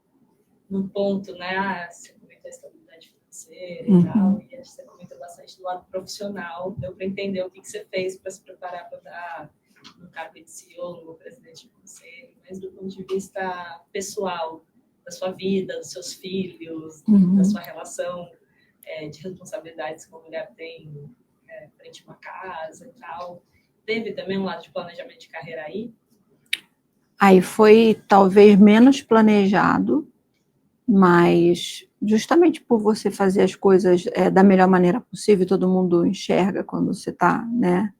no ponto, né, você comentou a estabilidade financeira e tal, e acho que você comentou bastante do lado profissional, deu para entender o que você fez para se preparar para dar no cargo de CEO, no presidente do conselho, mas do ponto de vista pessoal, da sua vida, dos seus filhos, da sua relação de responsabilidades que uma mulher tem frente a uma casa e tal. Teve também um lado de planejamento de carreira aí? Aí foi talvez menos planejado, mas justamente por você fazer as coisas da melhor maneira possível, todo mundo enxerga quando você está, né?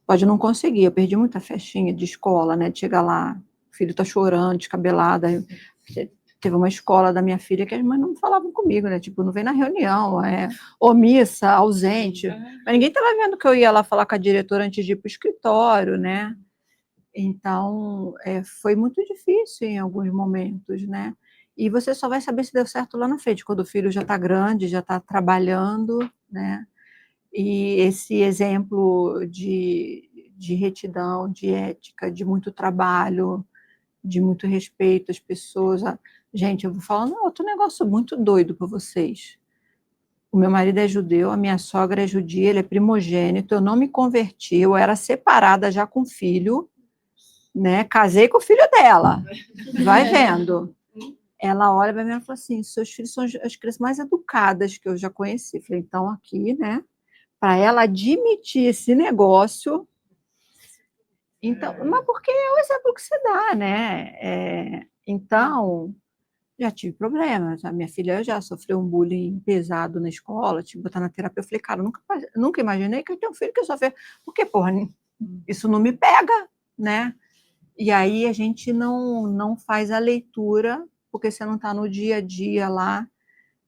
Pode não conseguir, eu perdi muita festinha de escola, né? De chegar lá, o filho está chorando, descabelada. Teve uma escola da minha filha que as mães não falavam comigo, né? Tipo, não vem na reunião, omissa, ausente. Mas ninguém estava vendo que eu ia lá falar com a diretora antes de ir para o escritório, né? Então, foi muito difícil em alguns momentos, né? E você só vai saber se deu certo lá na frente, quando o filho já está grande, já está trabalhando, né? E esse exemplo de retidão, de ética, de muito trabalho, de muito respeito às pessoas. Gente, eu vou falar outro negócio muito doido para vocês. O meu marido é judeu, a minha sogra é judia, ele é primogênito, eu não me converti, eu era separada já com filho, né? Casei com o filho dela, vai vendo. Ela olha para mim e fala assim, seus filhos são as crianças mais educadas que eu já conheci. Eu falei, então aqui, né? Para ela admitir esse negócio. Então, mas porque é o exemplo que você dá, né? Então, já tive problemas. A minha filha já sofreu um bullying pesado na escola, tive que botar na terapia. Eu falei, cara, nunca imaginei que eu tenho um filho que sofreu. Porque, porra, isso não me pega, né? E aí a gente não faz a leitura, porque você não está no dia a dia lá,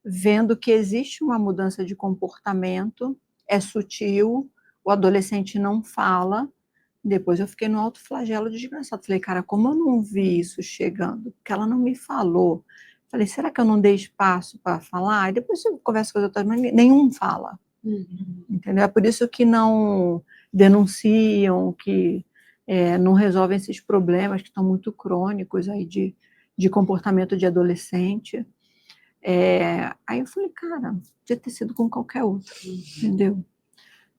vendo que existe uma mudança de comportamento, é sutil, o adolescente não fala. Depois eu fiquei no alto flagelo desgraçado. Falei, cara, como eu não vi isso chegando? Porque ela não me falou. Falei, será que eu não dei espaço para falar? E depois eu converso com as outras, mas nenhum fala. Entendeu? É por isso que não denunciam, que não resolvem esses problemas que estão muito crônicos aí de comportamento de adolescente. Aí eu falei, cara, podia ter sido com qualquer outro, entendeu?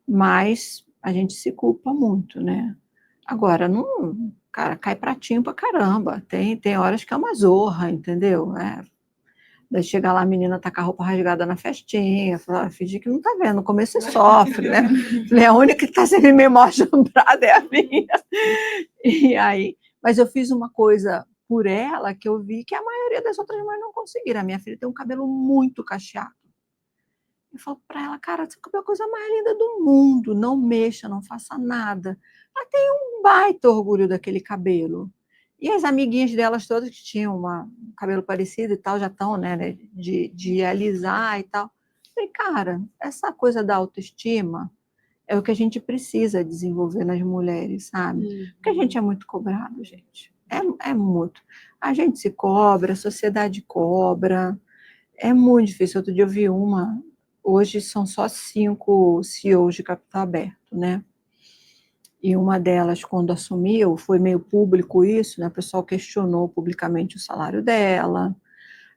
Mas a gente se culpa muito, né? Agora, não, cara, cai pratinho pra caramba. Tem horas que é uma zorra, entendeu? Daí chega lá, a menina tá com a roupa rasgada na festinha, fala, fingir que não tá vendo, no começo você sofre, né? Falei, a única que tá sendo meio mal assombrada é a minha. E aí, mas eu fiz uma coisa por ela que eu vi que a maioria das outras mães não conseguiram. A minha filha tem um cabelo muito cacheado. Eu falo para ela, cara, você é a coisa mais linda do mundo, não mexa, não faça nada. Ela tem um baita orgulho daquele cabelo. E as amiguinhas delas todas que tinham um cabelo parecido e tal, já estão, né, de alisar e tal. Eu falei, cara, essa coisa da autoestima é o que a gente precisa desenvolver nas mulheres, sabe? Porque a gente é muito cobrado, gente. É muito. A gente se cobra, a sociedade cobra. É muito difícil. Outro dia eu vi hoje são só 5 CEOs de capital aberto, né? E uma delas, quando assumiu, foi meio público isso, né? O pessoal questionou publicamente o salário dela.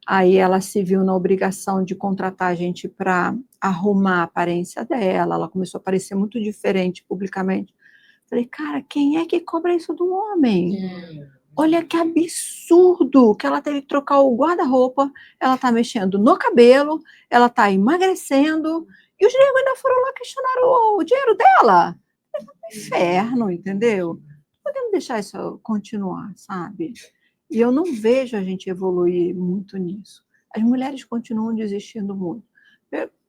Aí ela se viu na obrigação de contratar gente para arrumar a aparência dela. Ela começou a parecer muito diferente publicamente. Falei, cara, quem é que cobra isso do homem? Olha que absurdo que ela teve que trocar o guarda-roupa, ela está mexendo no cabelo, ela está emagrecendo, e os negros ainda foram lá questionar o dinheiro dela. É um inferno, entendeu? Não podemos deixar isso continuar, sabe? E eu não vejo a gente evoluir muito nisso. As mulheres continuam desistindo muito.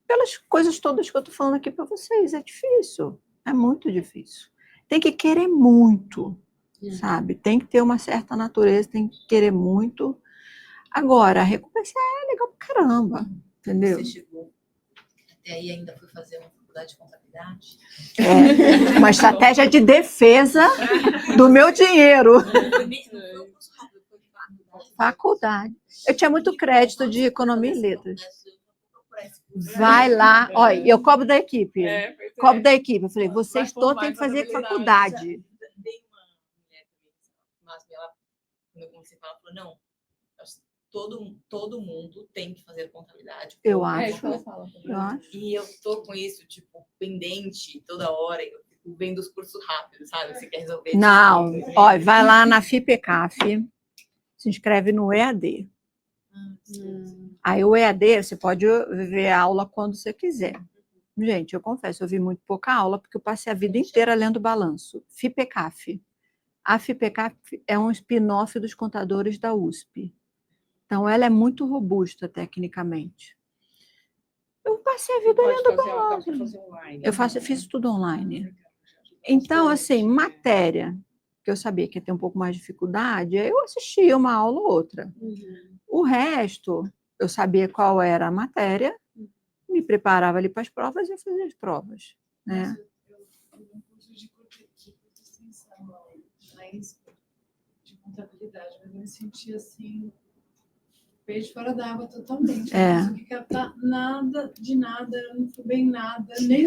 Pelas coisas todas que eu estou falando aqui para vocês, é difícil, é muito difícil. Tem que querer muito, sabe? Tem que ter uma certa natureza, tem que querer muito. Agora, a recompensa é legal pra caramba, entendeu? Você chegou até aí, ainda foi fazer uma faculdade de contabilidade? É uma estratégia de defesa do meu dinheiro. Foi um curso rápido, foi Faculdade. Eu tinha muito crédito de economia e letras. Vai lá, olha, eu cobro da equipe. Cobro da equipe. Eu falei, vocês todos têm que fazer faculdade. Dei uma mulher também, mas ela, quando eu comecei a falar, ela falou, não, todo mundo tem que fazer contabilidade. Eu acho. Eu acho. E eu tô com isso, tipo, pendente toda hora, eu fico vendo os cursos rápidos, sabe? Você quer resolver. Não, olha, vai lá na FIPECAF, se inscreve no EAD. Aí o EAD, você pode ver a aula quando você quiser. Gente, eu confesso, eu vi muito pouca aula, porque eu passei a vida inteira lendo balanço. FIPECAF. A FIPECAF é um spin-off dos contadores da USP. Então, ela é muito robusta tecnicamente. Eu passei a vida lendo balanço. Eu fiz tudo online. Então, assim, matéria, que eu sabia que ia ter um pouco mais de dificuldade, eu assistia uma aula ou outra. O resto, eu sabia qual era a matéria, me preparava ali para as provas e eu fazia as provas. Né? Eu fiz um curso de curta extensão na ISPA, de contabilidade, mas eu me senti assim, peixe fora d'água totalmente. Eu não consegui captar nada de nada, eu não fui bem nada, nem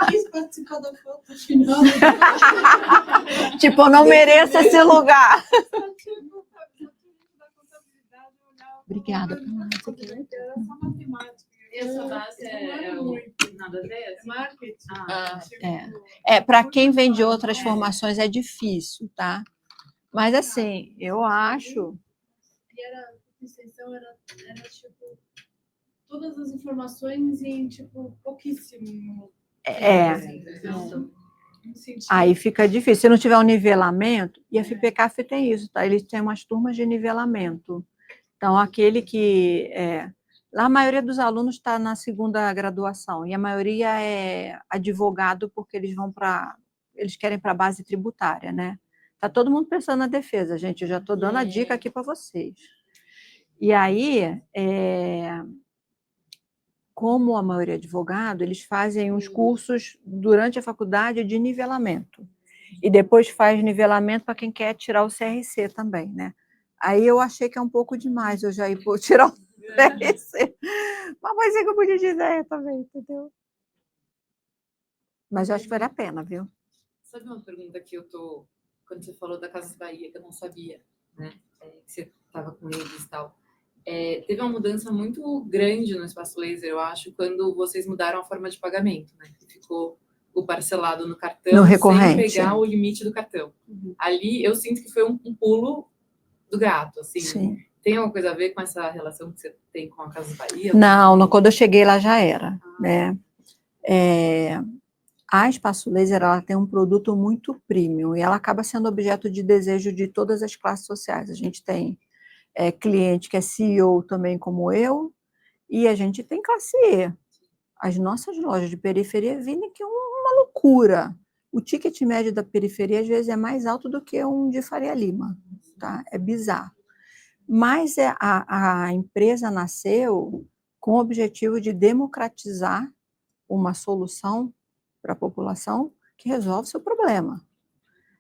quis participar da foto final. Tipo, eu não mereço esse lugar. Obrigada. Era só matemática. Essa base é nada a ver? É marketing? Para quem vem de outras formações é difícil, tá? Mas assim, eu acho. E a extensão era tipo todas as informações em tipo pouquíssimo. Aí fica difícil. Se não tiver um nivelamento, e a FIPECAF tem isso, tá? Eles têm umas turmas de nivelamento. Então, aquele que lá a maioria dos alunos está na segunda graduação, e a maioria é advogado porque eles querem para a base tributária, né? Está todo mundo pensando na defesa, gente. Eu já estou dando a dica aqui para vocês. E aí, como a maioria é advogado, eles fazem uns cursos durante a faculdade de nivelamento. E depois faz nivelamento para quem quer tirar o CRC também, né? Aí eu achei que é um pouco demais eu já ir tirar o CRC. Mas é que eu podia dizer também, entendeu? Mas eu acho que vale a pena, viu? Sabe uma pergunta que eu tô... Quando você falou da Casas Bahia, que eu não sabia, né? Que você estava com eles e tal. Teve uma mudança muito grande no Espaço Laser, eu acho, quando vocês mudaram a forma de pagamento, né? Que ficou o parcelado no cartão, no recorrente, sem pegar o limite do cartão. Ali, eu sinto que foi um pulo do gato, assim. Sim. Tem alguma coisa a ver com essa relação que você tem com a Casas Bahia? Não, quando eu cheguei lá já era, né? a Espaço Laser, ela tem um produto muito premium e ela acaba sendo objeto de desejo de todas as classes sociais. A gente tem cliente que é CEO também como eu, e a gente tem classe E. As nossas lojas de periferia vendem que é uma loucura. O ticket médio da periferia, às vezes, é mais alto do que um de Faria Lima, tá? É bizarro. Mas a empresa nasceu com o objetivo de democratizar uma solução para a população que resolve o seu problema.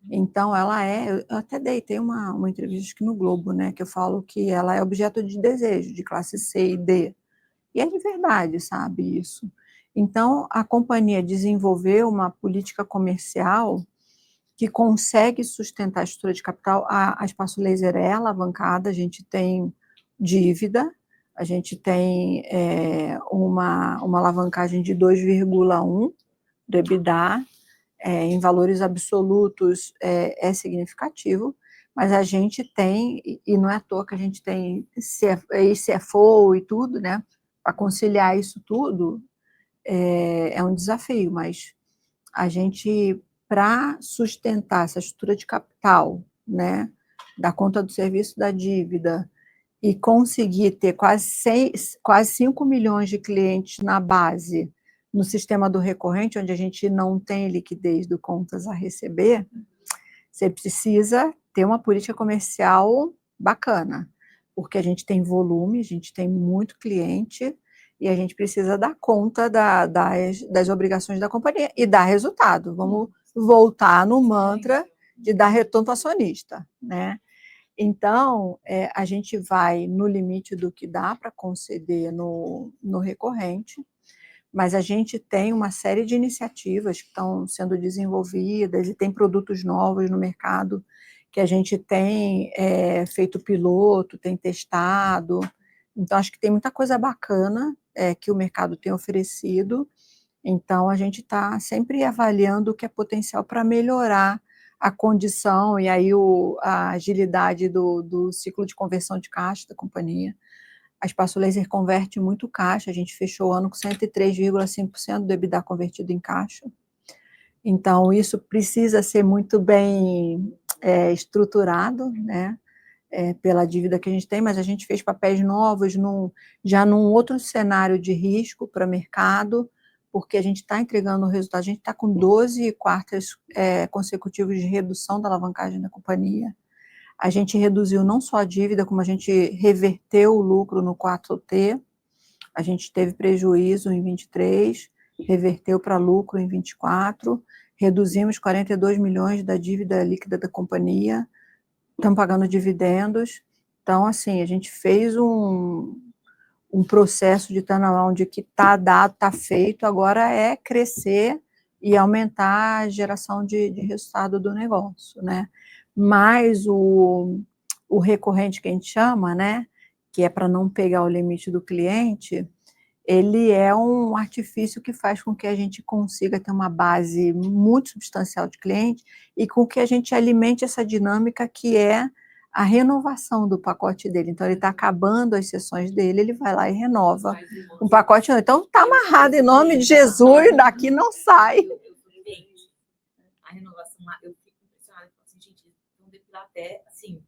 Então, eu até tem uma entrevista aqui no Globo, né, que eu falo que ela é objeto de desejo, de classe C e D. E é de verdade, sabe, isso. Então, a companhia desenvolveu uma política comercial que consegue sustentar a estrutura de capital. A Espaço Laser é alavancada, a gente tem dívida, a gente tem uma alavancagem de 2,1 do EBITDA, em valores absolutos é significativo, mas a gente tem, e não é à toa que a gente tem CFO e tudo, né, para conciliar isso tudo, é um desafio, mas a gente, para sustentar essa estrutura de capital, né, da conta do serviço da dívida, e conseguir ter quase 5 milhões de clientes na base, no sistema do recorrente, onde a gente não tem liquidez do contas a receber, você precisa ter uma política comercial bacana, porque a gente tem volume, a gente tem muito cliente, e a gente precisa dar conta das obrigações da companhia e dar resultado. Vamos voltar no mantra de dar retorno para o acionista, né? Então, a gente vai no limite do que dá para conceder no recorrente, mas a gente tem uma série de iniciativas que estão sendo desenvolvidas e tem produtos novos no mercado que a gente tem feito piloto, tem testado. Então, acho que tem muita coisa bacana que o mercado tem oferecido. Então, a gente está sempre avaliando o que é potencial para melhorar a condição e aí a agilidade do ciclo de conversão de caixa da companhia. A Espaço Laser converte muito caixa, a gente fechou o ano com 103,5% do EBITDA convertido em caixa. Então, isso precisa ser muito bem estruturado, né, pela dívida que a gente tem, mas a gente fez papéis novos já num outro cenário de risco para mercado, porque a gente está entregando o resultado, a gente está com 12 quartos consecutivos de redução da alavancagem da companhia. A gente reduziu não só a dívida, como a gente reverteu o lucro no 4T, a gente teve prejuízo em 23, reverteu para lucro em 24, reduzimos 42 milhões da dívida líquida da companhia, estamos pagando dividendos. Então, assim, a gente fez um processo de turnaround que está dado, está feito, agora é crescer e aumentar a geração de resultado do negócio, né? Mas o recorrente que a gente chama, né, que é para não pegar o limite do cliente, ele é um artifício que faz com que a gente consiga ter uma base muito substancial de cliente e com que a gente alimente essa dinâmica que é a renovação do pacote dele. Então, ele está acabando as sessões dele, ele vai lá e renova um pacote. Então, está amarrado em nome de Jesus, daqui não sai. A renovação lá, eu fico impressionada, assim, gente, vão depilar até, assim,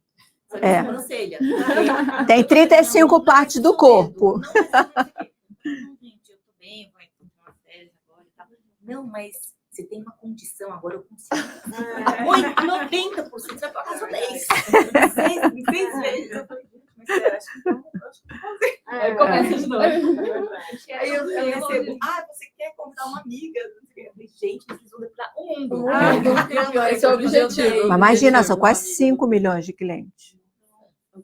sobrancelha. Tem 35 partes do corpo. Não, gente, eu tô bem, vou encontrar uma férias agora e tal. Não, mas você tem uma condição, agora eu consigo. 90%, você vai pagar só 10. 6 vezes. Eu falei, gente, mas você acha que não? Eu acho que não vou fazer. Aí começa de novo. Aí eu recebo, você quer convidar uma amiga? Eu falei, gente, vocês vão depilar o mundo. Esse é o objetivo. Mas imagina, são quase 5 milhões de clientes.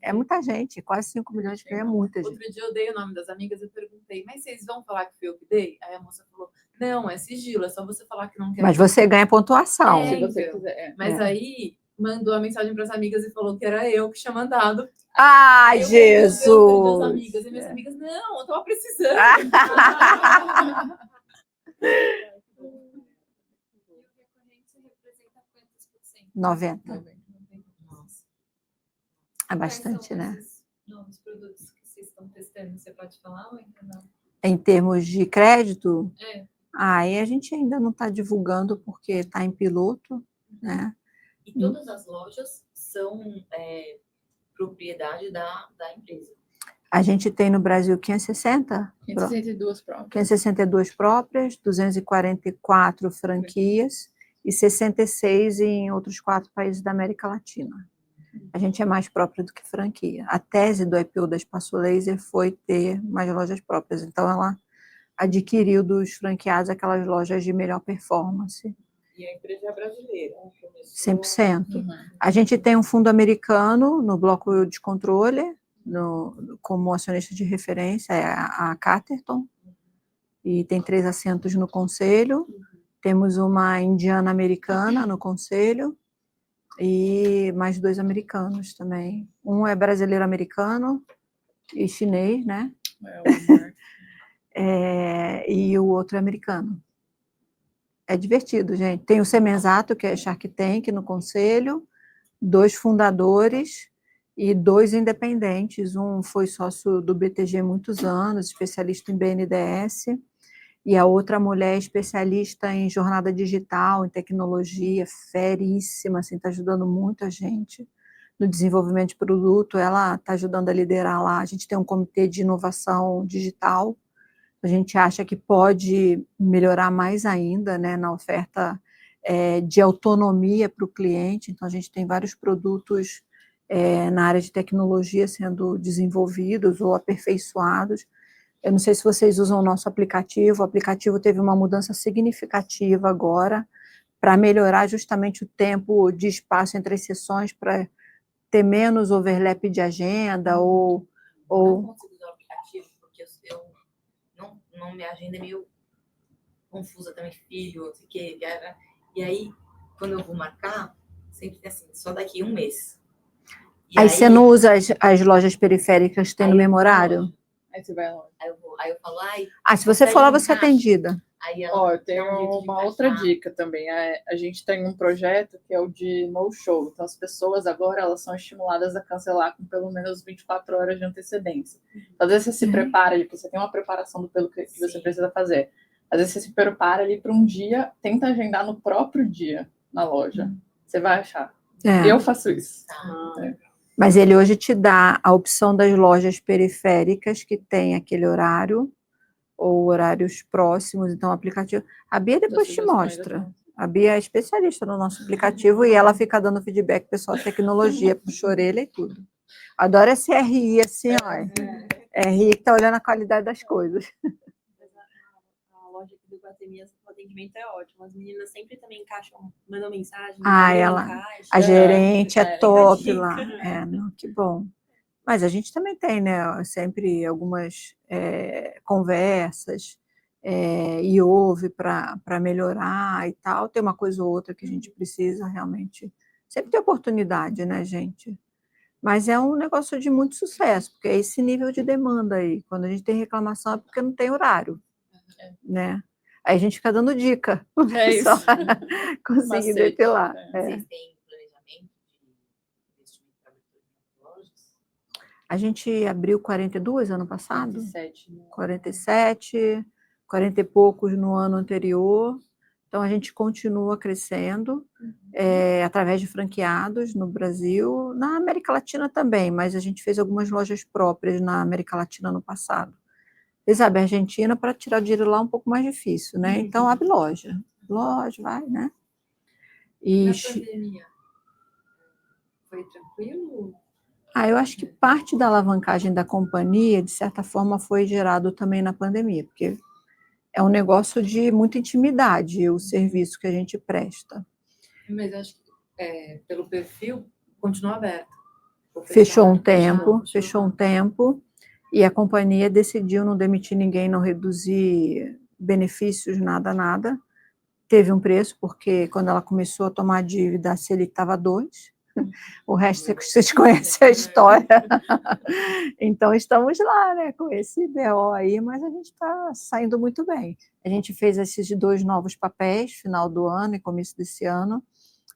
É muita gente, quase 5 milhões de clientes, é muita gente. Outro dia eu dei o nome das amigas e perguntei, mas vocês vão falar que foi eu que dei? Aí a moça falou, não, é sigilo, é só você falar que não quer. Mas você ganha pontuação. Se você quiser. Mas aí mandou a mensagem para as amigas e falou que era eu que tinha mandado. Ai, Eu Jesus! as amigas, e minhas amigas, não, eu tava precisando. E o recorrente representa quantos por cento? 90. Nossa. É bastante, Quais são né? esses novos produtos que vocês estão testando? Você pode falar ou ainda não? Em termos de crédito, Aí a gente ainda não está divulgando porque está em piloto, né? E todas as lojas são propriedade da empresa. A gente tem no Brasil 560? 562 próprias. 562 próprias, 244 franquias e 66 em outros 4 países da América Latina. A gente é mais própria do que franquia. A tese do IPO da Espaço Laser foi ter mais lojas próprias. Então, ela adquiriu dos franqueados aquelas lojas de melhor performance. E a empresa é brasileira. 100%. A gente tem um fundo americano no bloco de controle, como acionista de referência, é a Caterton, e tem 3 assentos no conselho. Temos uma indiana americana no conselho e mais 2 americanos também. Um é brasileiro-americano e chinês, né? E o outro é americano. É divertido, gente. Tem o Semenzato, que é Shark Tank no conselho, 2 fundadores e 2 independentes. Um foi sócio do BTG há muitos anos, especialista em BNDES, e a outra mulher especialista em jornada digital, em tecnologia, feríssima, assim, está ajudando muito a gente no desenvolvimento de produto. Ela está ajudando a liderar lá. A gente tem um comitê de inovação digital. A gente acha que pode melhorar mais ainda, né, na oferta de autonomia para o cliente. Então, a gente tem vários produtos na área de tecnologia sendo desenvolvidos ou aperfeiçoados. Eu não sei se vocês usam o nosso aplicativo. O aplicativo teve uma mudança significativa agora para melhorar justamente o tempo de espaço entre as sessões, para ter menos overlap de agenda Não consigo usar o aplicativo, porque não minha agenda é meio confusa também, filho, não sei o quê. E aí, quando eu vou marcar, sempre tem assim, só daqui 1 mês. Aí você não usa as lojas periféricas que tem no mesmo horário? Aí você vai lá. Aí eu falo, se você for lá, você é atendida. Aí Eu tenho uma outra dica também. A gente tem um projeto que é o de no-show. Então, as pessoas agora elas são estimuladas a cancelar com pelo menos 24 horas de antecedência. Então, às vezes você se prepara, você tem uma preparação do pelo que você precisa fazer. Às vezes você se prepara ali para um dia, tenta agendar no próprio dia na loja. Você vai achar. Eu faço isso. Mas ele hoje te dá a opção das lojas periféricas que tem aquele horário, ou horários próximos, então o aplicativo... A Bia depois te mostra. A Bia é especialista no nosso aplicativo e ela fica dando feedback pessoal de tecnologia, puxa a orelha e tudo. Adoro esse RI, assim, ó. RI que tá olhando a qualidade das coisas. A loja aqui do Guatemi, o atendimento é ótimo. As meninas sempre também mandam mensagem. A gerente é top lá. Não, que bom. Mas a gente também tem, né, sempre algumas conversas e ouve para melhorar e tal. Tem uma coisa ou outra que a gente precisa realmente. Sempre tem oportunidade, né, gente? Mas é um negócio de muito sucesso, porque é esse nível de demanda aí. Quando a gente tem reclamação é porque não tem horário, né? Aí a gente fica dando dica. É isso. Conseguir depilar. Vocês têm planejamento de investimento para abertura de lojas? A gente abriu 42 ano passado? 47, 40 e poucos no ano anterior. Então, a gente continua crescendo através de franqueados no Brasil, na América Latina também, mas a gente fez algumas lojas próprias na América Latina no passado. Você sabe, a Argentina, para tirar o dinheiro lá é um pouco mais difícil, né? Então, abre loja. Loja, vai, né? Na pandemia, foi tranquilo? Eu acho que parte da alavancagem da companhia, de certa forma, foi gerado também na pandemia, porque é um negócio de muita intimidade, o serviço que a gente presta. Mas acho que pelo perfil, continua aberto. Fechou um tempo, e a companhia decidiu não demitir ninguém, não reduzir benefícios, nada. Teve um preço, porque quando ela começou a tomar dívida, a Selic estava 2%. O resto vocês conhecem a história. Então, estamos lá, né, com esse BO aí, mas a gente está saindo muito bem. A gente fez esses 2 novos papéis, final do ano e começo desse ano,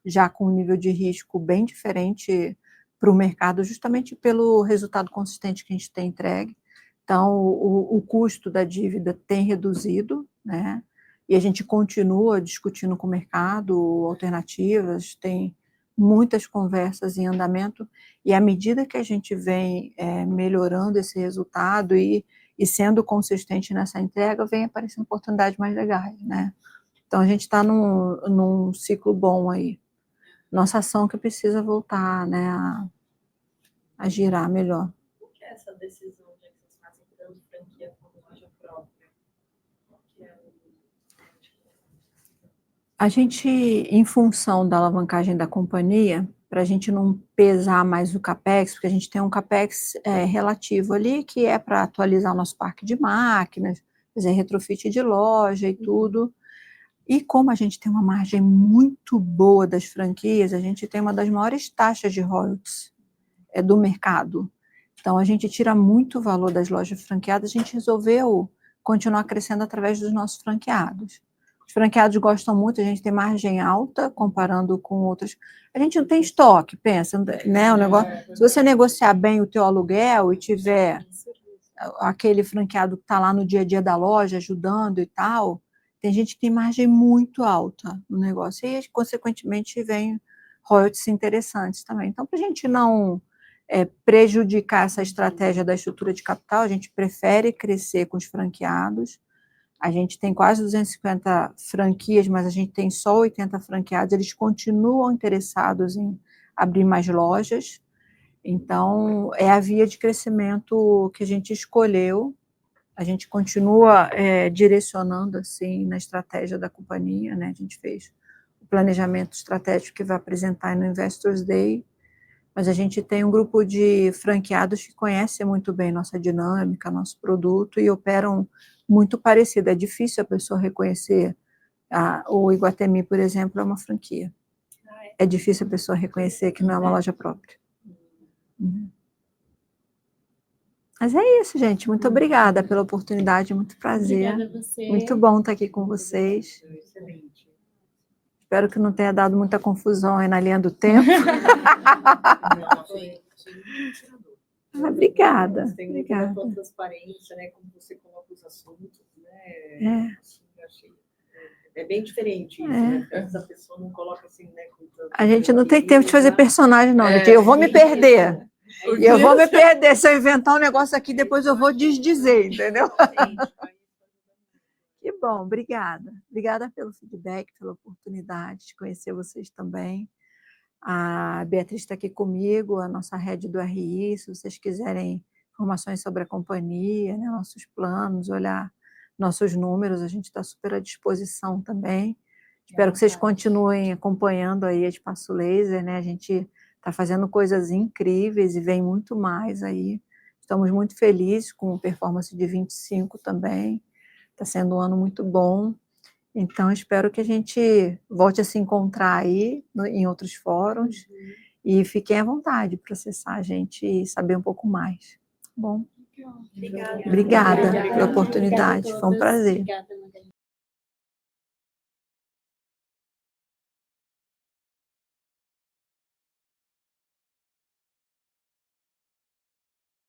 já com um nível de risco bem diferente para o mercado, justamente pelo resultado consistente que a gente tem entregue. Então, o custo da dívida tem reduzido, né? e a gente continua discutindo com o mercado alternativas, tem muitas conversas em andamento, e à medida que a gente vem melhorando esse resultado e sendo consistente nessa entrega, vem aparecendo oportunidades mais legais, né? Então, a gente está num ciclo bom aí. Nossa ação que precisa voltar, né, a girar melhor. Por que essa decisão de que vocês fazem tanto franquia como loja própria? A gente, em função da alavancagem da companhia, para a gente não pesar mais o CAPEX, porque a gente tem um CAPEX relativo ali, que é para atualizar o nosso parque de máquinas, fazer retrofit de loja e tudo. E como a gente tem uma margem muito boa das franquias, a gente tem uma das maiores taxas de royalties do mercado. Então, a gente tira muito valor das lojas franqueadas, a gente resolveu continuar crescendo através dos nossos franqueados. Os franqueados gostam muito, a gente tem margem alta comparando com outros. A gente não tem estoque, pensa, né? O negócio, se você negociar bem o teu aluguel e tiver aquele franqueado que está lá no dia a dia da loja ajudando e tal, tem gente que tem margem muito alta no negócio e, consequentemente, vem royalties interessantes também. Então, para a gente não prejudicar essa estratégia da estrutura de capital, a gente prefere crescer com os franqueados. A gente tem quase 250 franquias, mas a gente tem só 80 franqueados, eles continuam interessados em abrir mais lojas. Então, é a via de crescimento que a gente escolheu. A gente continua direcionando assim na estratégia da companhia, né? A gente fez o planejamento estratégico que vai apresentar no Investors Day, mas a gente tem um grupo de franqueados que conhecem muito bem nossa dinâmica, nosso produto e operam muito parecido. É difícil a pessoa reconhecer. O Iguatemi, por exemplo, é uma franquia. É difícil a pessoa reconhecer que não é uma loja própria. Mas é isso, gente. Muito obrigada pela oportunidade, muito prazer. Obrigada a você. Muito bom estar aqui com vocês. Excelente. Espero que não tenha dado muita confusão aí na linha do tempo. Obrigada. Tem muita Obrigada. transparência, né? Como você coloca os assuntos, né? Assim, eu achei. É bem diferente isso, né? Porque às vezes a pessoa não coloca assim, né? A gente não tem tempo de fazer personagem, não. Eu vou me perder. E eu vou me perder. Se eu inventar um negócio aqui, depois eu vou desdizer, entendeu? Que bom, obrigada. Obrigada pelo feedback, pela oportunidade de conhecer vocês também. A Beatriz está aqui comigo, a nossa head do RI, se vocês quiserem informações sobre a companhia, né, nossos planos, olhar nossos números, a gente está super à disposição também. Espero que vocês continuem acompanhando aí a Espaço Laser, né? A gente está fazendo coisas incríveis e vem muito mais aí. Estamos muito felizes com a performance de 25 também. Está sendo um ano muito bom. Então, espero que a gente volte a se encontrar aí em outros fóruns e fiquem à vontade para acessar a gente e saber um pouco mais. Bom, Obrigada. obrigada pela oportunidade. Foi um prazer. Obrigada, Margarida.